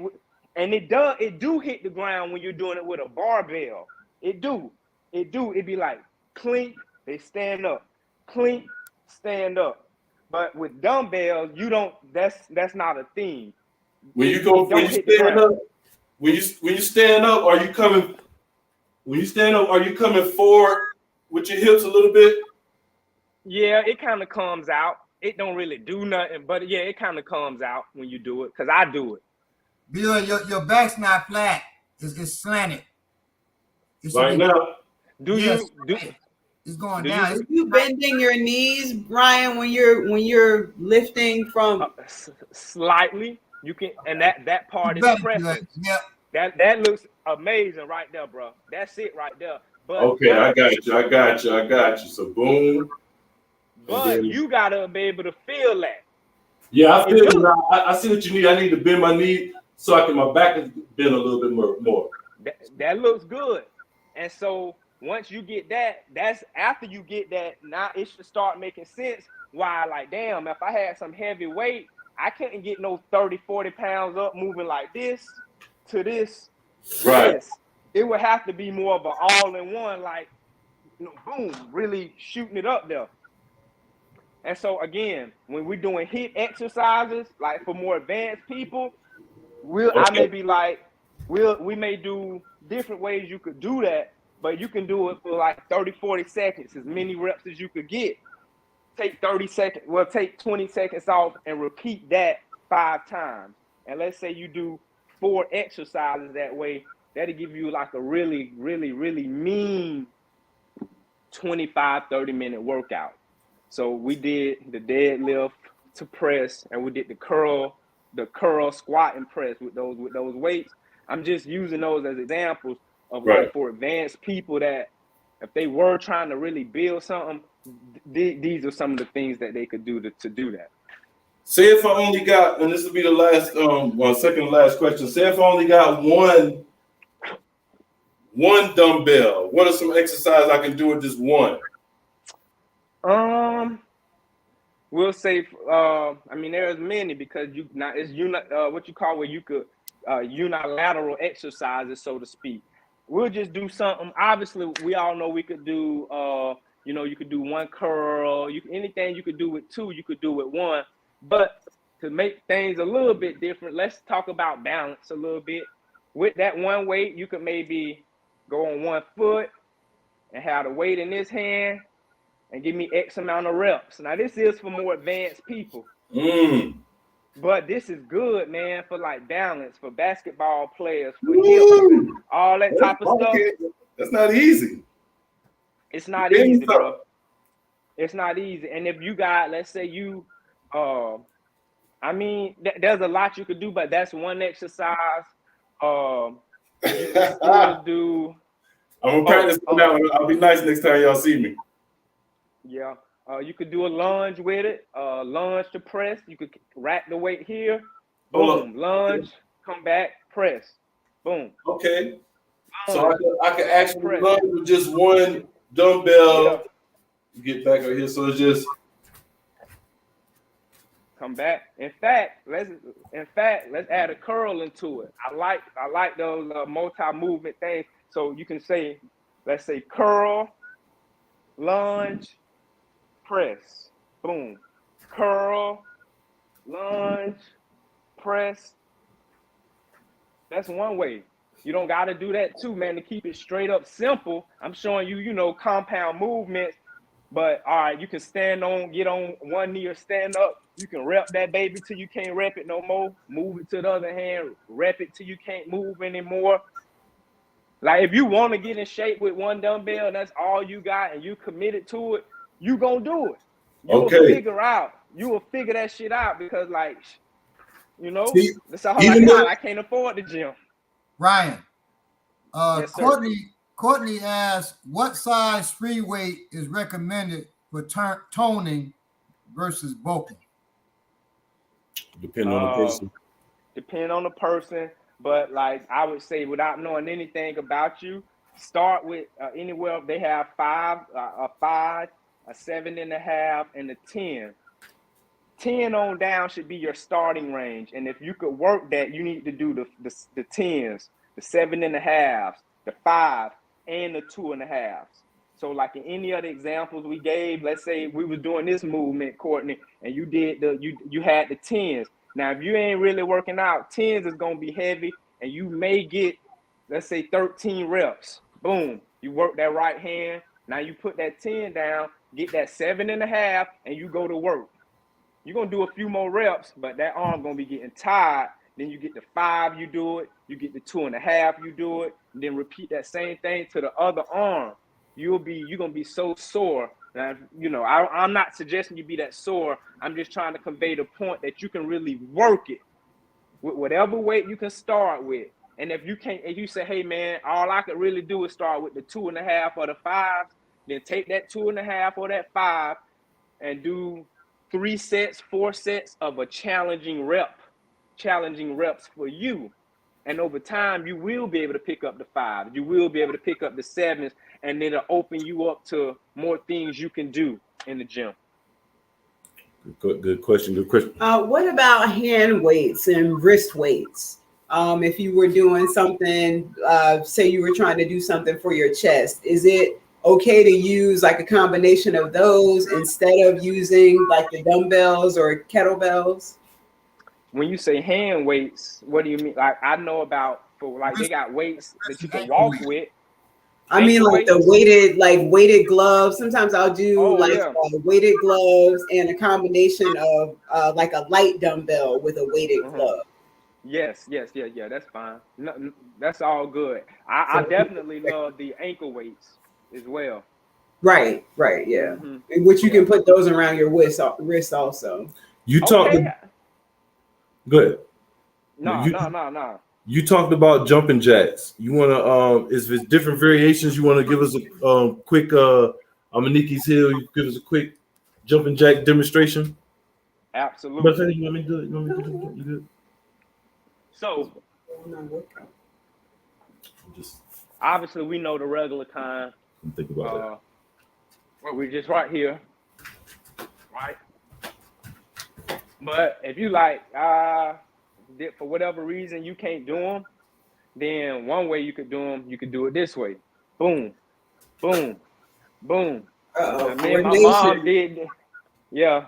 and it do hit the ground when you're doing it with a barbell. It do. It be like clink, they stand up, clink, stand up. But with dumbbells, you don't. That's not a thing. When you stand up, are you coming? When you stand up, are you coming forward with your hips a little bit? Yeah, it kind of comes out. It don't really do nothing, but yeah, it kind of comes out when you do it, because I do it. Bill, your back's not flat. It's slanted. Right now. It's going down. Are you bending your knees, Brian, when you're lifting from? Slightly. You can, and that part is pressing. Yeah. That looks amazing right there, bro. That's it right there. But okay, I got you. So boom. But you gotta be able to feel that. Yeah, I feel it. I see what you need. I need to bend my knee so my back is bent a little bit more. That looks good. And so once you get that, that's after you get that, now it should start making sense. Why, like, damn, if I had some heavy weight, I couldn't get no 30, 40 pounds up moving like this to this. Right. This. It would have to be more of an all-in-one, like, boom, really shooting it up there. And so again, when we're doing HIIT exercises, like for more advanced people, we may do different ways you could do that, but you can do it for like 30, 40 seconds, as many reps as you could get. Take 30 seconds, take 20 seconds off and repeat that 5 times. And let's say you do 4 exercises that way, that'll give you like a really, really, really mean 25, 30-minute workout. So we did the deadlift to press, and we did the curl, squat, and press with those weights. I'm just using those as examples of like for advanced people that if they were trying to really build something, these are some of the things that they could do to do that. Say if I only got, and this will be the last, second to last question. Say if I only got one dumbbell, what are some exercises I can do with just one? We'll say, I mean, there's many because what you call where you could unilateral exercises, so to speak. We'll just do something. Obviously, we all know we could do, you could do one curl. Anything you could do with 2, you could do with 1. But to make things a little bit different, let's talk about balance a little bit. With that one weight, you could maybe go on 1 foot and have the weight in this hand and give me X amount of reps. Now, this is for more advanced people. But this is good, man, for like balance, for basketball players, for hips, all that type of stuff. That's not easy. It's not easy, bro. It's not easy. And if you got, let's say you, there's a lot you could do, but that's one exercise. You can still do. I'm gonna practice now. I'll be nice next time y'all see me. Yeah. You could do a lunge with it. Lunge to press. You could rack the weight here. Boom. Lunge. Come back. Press. Boom. Okay. So I can actually lunge with just one dumbbell. Yeah. Get back over here. So it's just come back. In fact, let's add a curl into it. I like those multi-movement things. So you can say, let's say curl, lunge, press, boom, curl, lunge, press. That's one way. You don't got to do that too, man, to keep it straight up simple. I'm showing you, compound movements, but all right, you can get on one knee or stand up. You can rep that baby till you can't rep it no more. Move it to the other hand, rep it till you can't move anymore. Like if you want to get in shape with one dumbbell and that's all you got and you committed to it, you gonna do it. You will figure that shit out because that's all I got. I can't afford the gym. Ryan, yes, Courtney asked, what size free weight is recommended for toning versus bulking? Depending on the person. Depending on the person, but like I would say, without knowing anything about you, start with anywhere they have 5, a 5, a 7.5, and a 10. 10 on down should be your starting range, and if you could work that, you need to do the 10s, the 7.5s, the 5, and the 2.5s. So like in any other examples we gave, let's say we were doing this movement, Courtney, and you did you had the 10s. Now, if you ain't really working out, 10s is gonna be heavy, and you may get, let's say 13 reps. Boom, you work that right hand. Now you put that 10 down, get that 7.5, and you go to work. You're gonna do a few more reps, but that arm gonna be getting tired. Then you get the 5, you do it. You get the 2.5, you do it. And then repeat that same thing to the other arm. You're gonna be so sore. Now, I'm not suggesting you be that sore. I'm just trying to convey the point that you can really work it with whatever weight you can start with. And if you say, hey man, all I could really do is start with the 2.5 or the 5, then take that 2.5 or that 5 and do 3 sets, 4 sets of a challenging reps for you. And over time, you will be able to pick up the 5s. You will be able to pick up the 7s, and then it'll open you up to more things you can do in the gym. Good question. What about hand weights and wrist weights? If you were doing something, say you were trying to do something for your chest, is it okay to use like a combination of those instead of using like the dumbbells or kettlebells? When you say hand weights, what do you mean? Like I know about they got weights that you can walk with. I mean, Ankle like the weighted gloves. Sometimes I'll do weighted gloves and a combination of like a light dumbbell with a weighted glove. Yes, that's fine. No, that's all good. I definitely love the ankle weights as well. Right, yeah. Which you can put those around your wrist also. You talked. Good. No. You talked about jumping jacks. You want to is there different variations? You want to give us a quick Maniki's Hill? You give us a quick jumping jack demonstration. Absolutely. You want me to do it? You want me to do it? You good? So, obviously, we know the regular kind. Think about that. We're just right here, right? But if you like, for whatever reason you can't do them, then one way you could do them, you could do it this way. Boom, boom, boom. My mom did. Yeah,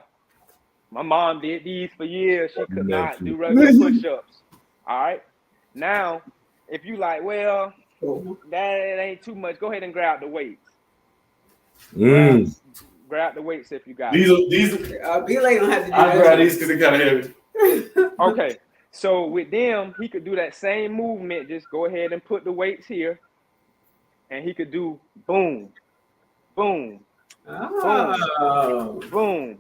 my mom did these for years. She could not do regular push-ups. All right. Now, if you like, well, that ain't too much. Go ahead and grab the weights. Grab the weights if you got these. Belay don't have to do I grab these because they kind of heavy. Okay. So with them, he could do that same movement. Just go ahead and put the weights here, and he could do boom, boom, boom, boom,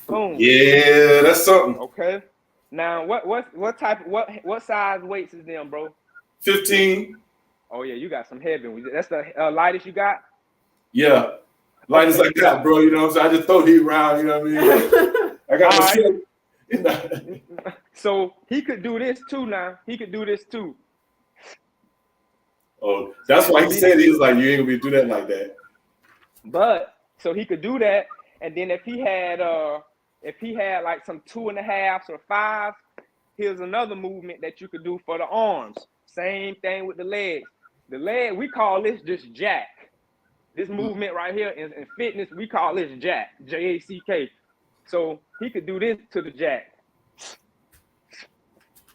boom. Yeah, that's something. Okay. Now, what size weights is them, bro? 15. Oh yeah, you got some heavy ones. That's the lightest you got. Yeah, lightest I got, bro. You know what I'm saying? I just throw these around. You know what I mean? I got my So he could do this too. Now he could do this too. Oh, that's why he said he was like, you ain't gonna be do that like that. But so he could do that, and then if he had like some 2.5s or 5s, here's another movement that you could do for the arms. Same thing with the legs. The leg, we call this just jack. This movement right here in fitness, we call this jack, J-A-C-K. So he could do this to the jack.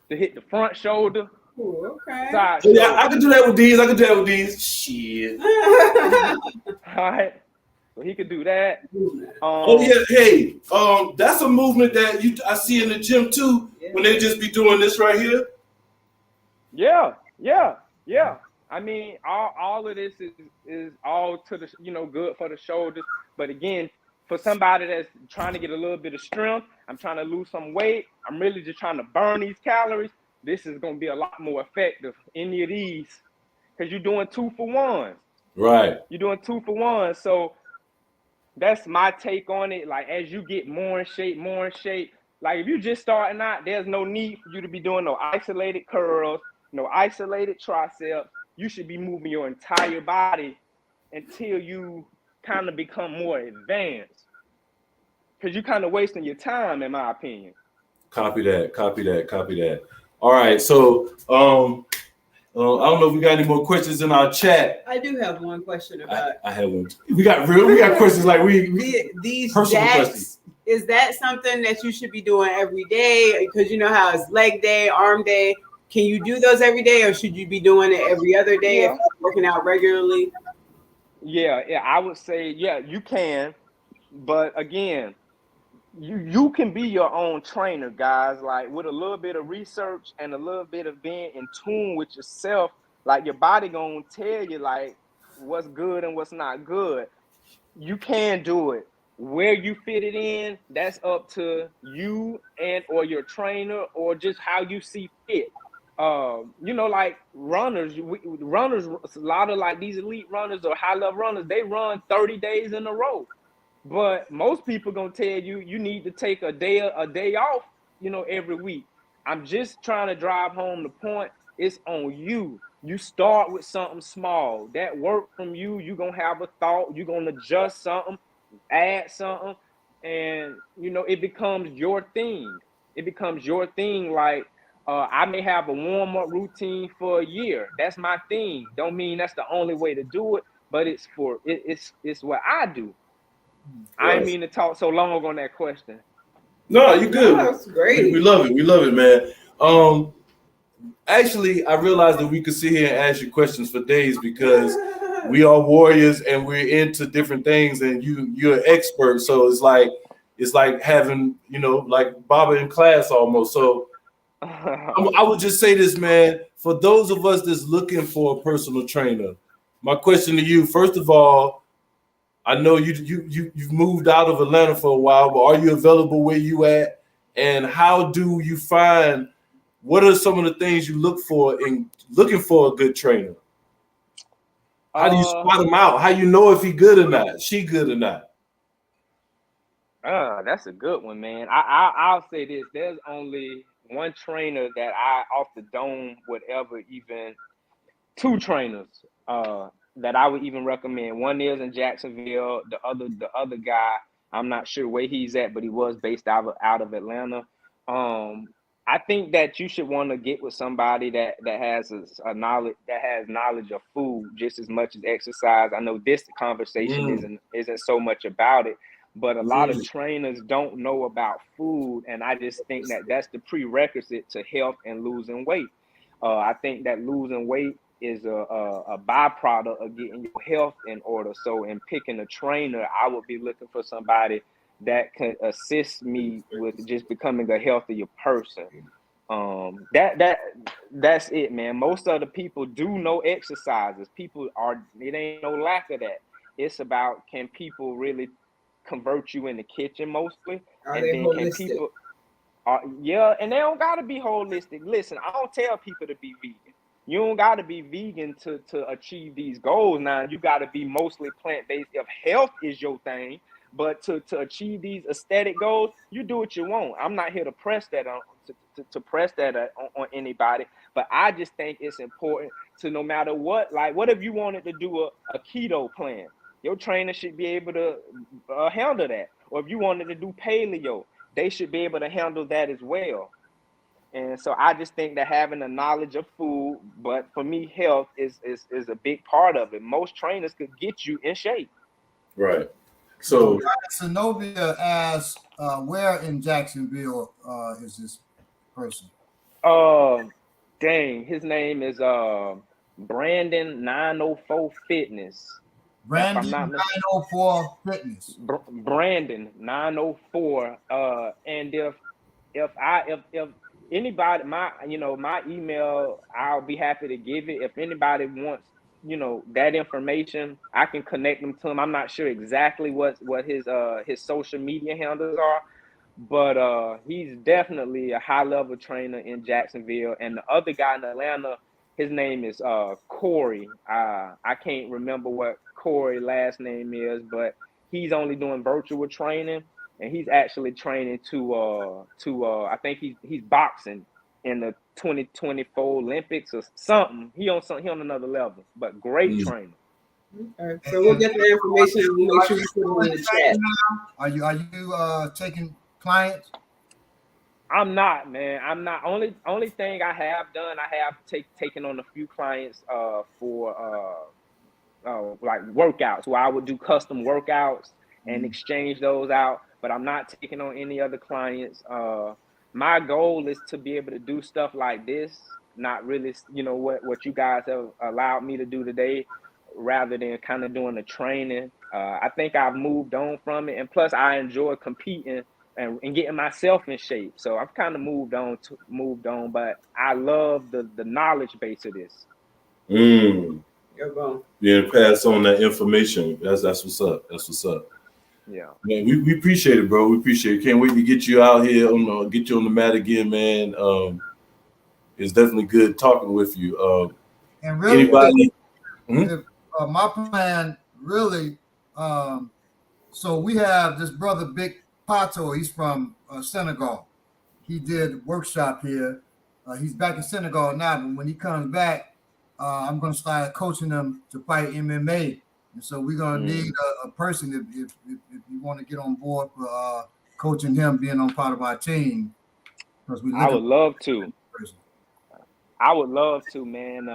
To hit the front shoulder. Ooh, okay. Side shoulder. Yeah, I can do that with these. Shit. All right. So he could do that. Hey, that's a movement that I see in the gym too, when they just be doing this right here. Yeah. I mean, all of this is all to the, good for the shoulders. But again, for somebody that's trying to get a little bit of strength, I'm trying to lose some weight, I'm really just trying to burn these calories, this is going to be a lot more effective, any of these, because you're doing 2 for 1. Right. You're doing 2 for 1. So that's my take on it. Like, as you get more in shape, like if you're just starting out, there's no need for you to be doing no isolated curls, no isolated triceps. You should be moving your entire body until you kind of become more advanced, because you're kind of wasting your time, in my opinion. Copy that. All right, so I don't know if we got any more questions in our chat. I do have one question about. I have one. We got questions like these jacks. Questions. Is that something that you should be doing every day? Because you know how it's leg day, arm day. Can you do those every day, or should you be doing it every other day if you're working out regularly? Yeah, I would say, you can. But again, you can be your own trainer, guys. Like, with a little bit of research and a little bit of being in tune with yourself, like your body gonna tell you like what's good and what's not good. You can do it. Where you fit it in, that's up to you and or your trainer, or just how you see fit. Like runners, a lot of like these elite runners or high level runners, they run 30 days in a row. But most people gonna tell you need to take a day off, every week. I'm just trying to drive home the point. It's on you. You start with something small. That work from you. You're gonna have a thought. You're gonna adjust something, add something, and it becomes your thing. It becomes your thing. Like, I may have a warm-up routine for a year. That's my thing. Don't mean that's the only way to do it, but it's what I do. Yes. I didn't mean to talk so long on that question. No, you're good. No, that's great. We love it, man. Actually, I realized that we could sit here and ask you questions for days, because we are warriors and we're into different things, and you're an expert. So it's like having, like Baba in class almost. So I would just say this, man, for those of us that's looking for a personal trainer, my question to you, first of all, I know you've moved out of Atlanta for a while, but are you available where you at? And how do you find, what are some of the things you look for in looking for a good trainer? How do you spot him out? How you know if he good or not? She good or not? That's a good one, man. I'll say this. There's only one trainer that I off the dome would ever even, two trainers that I would even recommend. One is in Jacksonville. The other guy, I'm not sure where he's at, but he was based out of Atlanta. I think that you should want to get with somebody that has a knowledge, that has knowledge of food just as much as exercise. I know this conversation isn't so much about it, but a lot of trainers don't know about food, and I just think that that's the prerequisite to health and losing weight. I think that losing weight is a byproduct of getting your health in order. So in picking a trainer, I would be looking for somebody that can assist me with just becoming a healthier person. That's it, man. Most of the people do know exercises. It ain't no lack of that. It's about, can people really convert you in the kitchen mostly? And then can people, yeah, and they don't gotta be holistic. Listen, I don't tell people to be vegan. You don't gotta be vegan to achieve these goals. Now you gotta be mostly plant-based if health is your thing. But to achieve these aesthetic goals, you do what you want. I'm not here to press that on anybody. But I just think it's important to, no matter what, like, what if you wanted to do a keto plan? Your trainer should be able to handle that. Or if you wanted to do paleo, they should be able to handle that as well. And so I just think that having a knowledge of food, but for me, health is a big part of it. Most trainers could get you in shape. Right. So Zenobia asks, where in Jacksonville is this person? Dang, his name is Brandon 904 Fitness. Brandon 904 Fitness. Brandon 904. And if anybody, my email, I'll be happy to give it. If anybody wants, that information, I can connect them to him. I'm not sure exactly what his social media handles are, but he's definitely a high level trainer in Jacksonville. And the other guy in Atlanta, his name is Corey. I can't remember what Corey last name is, but he's only doing virtual training, and he's actually training to I think he's boxing in the 2024 Olympics or something. He on another level, but great trainer. Okay, so we'll get the information and we'll make sure we put it in the chat. Are you taking clients? I'm not, man. I'm not. Only thing I have done, I have taken on a few clients for like workouts, where I would do custom workouts and exchange those out. But I'm not taking on any other clients. My goal is to be able to do stuff like this, not really, what you guys have allowed me to do today, rather than kind of doing the training. I think I've moved on from it, and plus I enjoy competing and getting myself in shape. So I've kind of moved on, but I love the knowledge base of this. Yeah, pass on that information. That's what's up. That's what's up. Yeah, man, we appreciate it, bro. We appreciate it. Can't wait to get you out here get you on the mat again, man. It's definitely good talking with you. And really, anybody? My plan really. So we have this brother, Big Pato. He's from Senegal. He did workshop here. He's back in Senegal now, but when he comes back, I'm going to start coaching him to fight MMA. And so we're going to need a person if you want to get on board for coaching him, being on part of our team. I would love to. I would love to, man.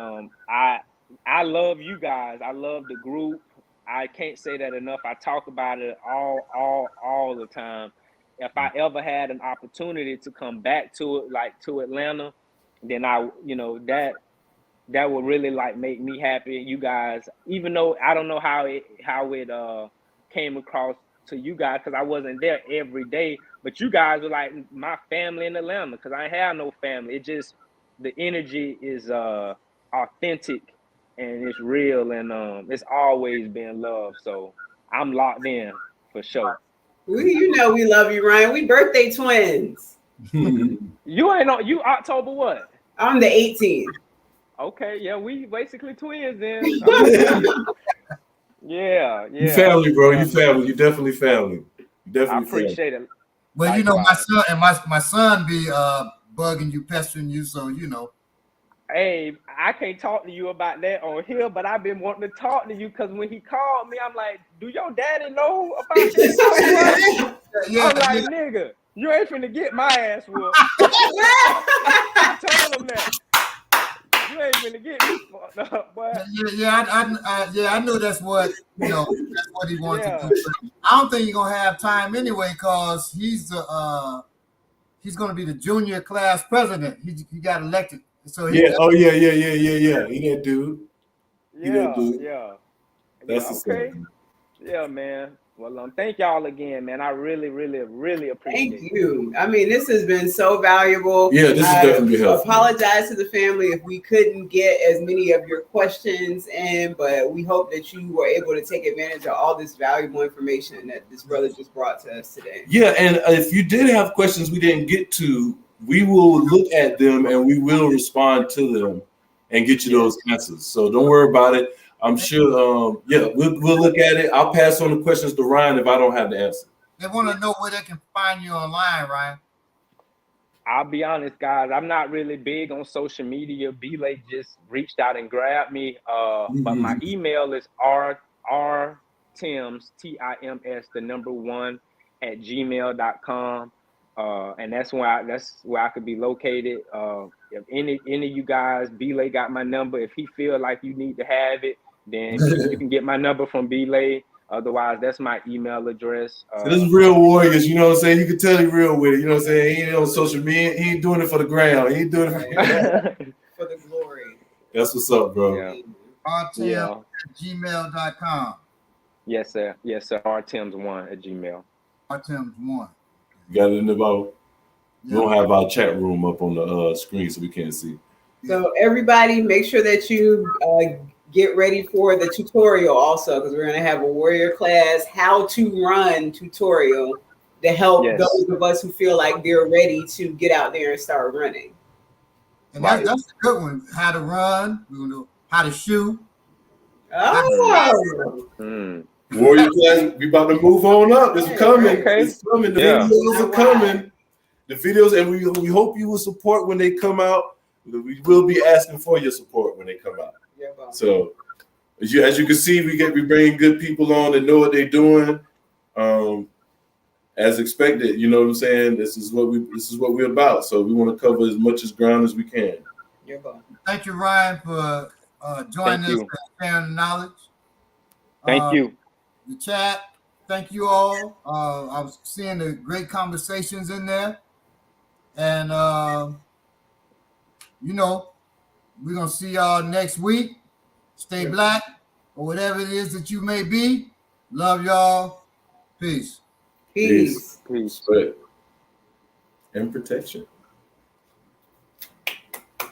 I love you guys. I love the group. I can't say that enough. I talk about it all the time. If I ever had an opportunity to come back to it, like to Atlanta, then that would really like make me happy. You guys, even though I don't know how it came across to you guys because I wasn't there every day, but you guys were like my family in Atlanta because I ain't have no family. It just the energy is authentic and it's real and it's always been love. So I'm locked in for sure. You know we love you, Ryan. We birthday twins. You ain't on you October what? I'm the 18th. Okay, yeah, we basically twins then. Yeah. You family, bro. You family. You definitely family. You definitely I appreciate it. Well, you know, my son and my son be bugging you, pestering you, so you know. Hey, I can't talk to you about that on here, but I've been wanting to talk to you because when he called me, I'm like, do your daddy know about this? I'm like, nigga, you ain't finna get my ass whooped. I told him that. You ain't finna get me fucked up, boy. I know that's what that's what he wants to do. But I don't think he's gonna have time anyway, cause he's gonna be the junior class president. He got elected. So yeah. He that dude. Yeah. That's okay. Yeah, man. Well, thank y'all again, man. I really, really, really appreciate it. Thank you. I mean, this has been so valuable. Yeah, this has definitely helpful. Apologize to the family if we couldn't get as many of your questions in, but we hope that you were able to take advantage of all this valuable information that this brother just brought to us today. Yeah, and if you did have questions we didn't get to, we will look at them and we will respond to them and get you those answers. So don't worry about it. I'm sure, we'll look at it. I'll pass on the questions to Ryan if I don't have the answer. They want to know where they can find you online, Ryan. I'll be honest, guys. I'm not really big on social media. B-Lake just reached out and grabbed me. But my email is rtims, TIMS, the number 1 at gmail.com. And that's where I could be located. If any of you guys, B-Lay got my number. If he feel like you need to have it, then you can get my number from B-Lay. Otherwise, that's my email address. So this is real warriors, you know what I'm saying? You can tell he real with it, you know what I'm saying? He ain't on social media. He ain't doing it for the ground. He ain't doing it for the glory. That's what's up, bro. Yeah. rtim@gmail.com. Yes, sir. rtims1 at gmail. rtims1. You got it in the boat? We don't have our chat room up on the screen, so we can't see. So everybody, make sure that you get ready for the tutorial also, because we're going to have a warrior class how to run tutorial to help those of us who feel like they're ready to get out there and start running. And that's a good one. How to run, we're going to know how to shoot. Warrior class, we about to move on up. It's coming. Okay. It's coming. The videos are coming. The videos, and we hope you will support when they come out. We will be asking for your support when they come out. So as you can see, we bring good people on that know what they're doing, as expected. You know what I'm saying? This is what we're about. So we want to cover as much as ground as we can. Thank you, Ryan, for joining us and sharing the knowledge. Thank you. The chat. Thank you all. I was seeing the great conversations in there, and we're gonna see y'all next week. Stay black or whatever it is that you may be. Love y'all. Peace. Peace. Respect and protection.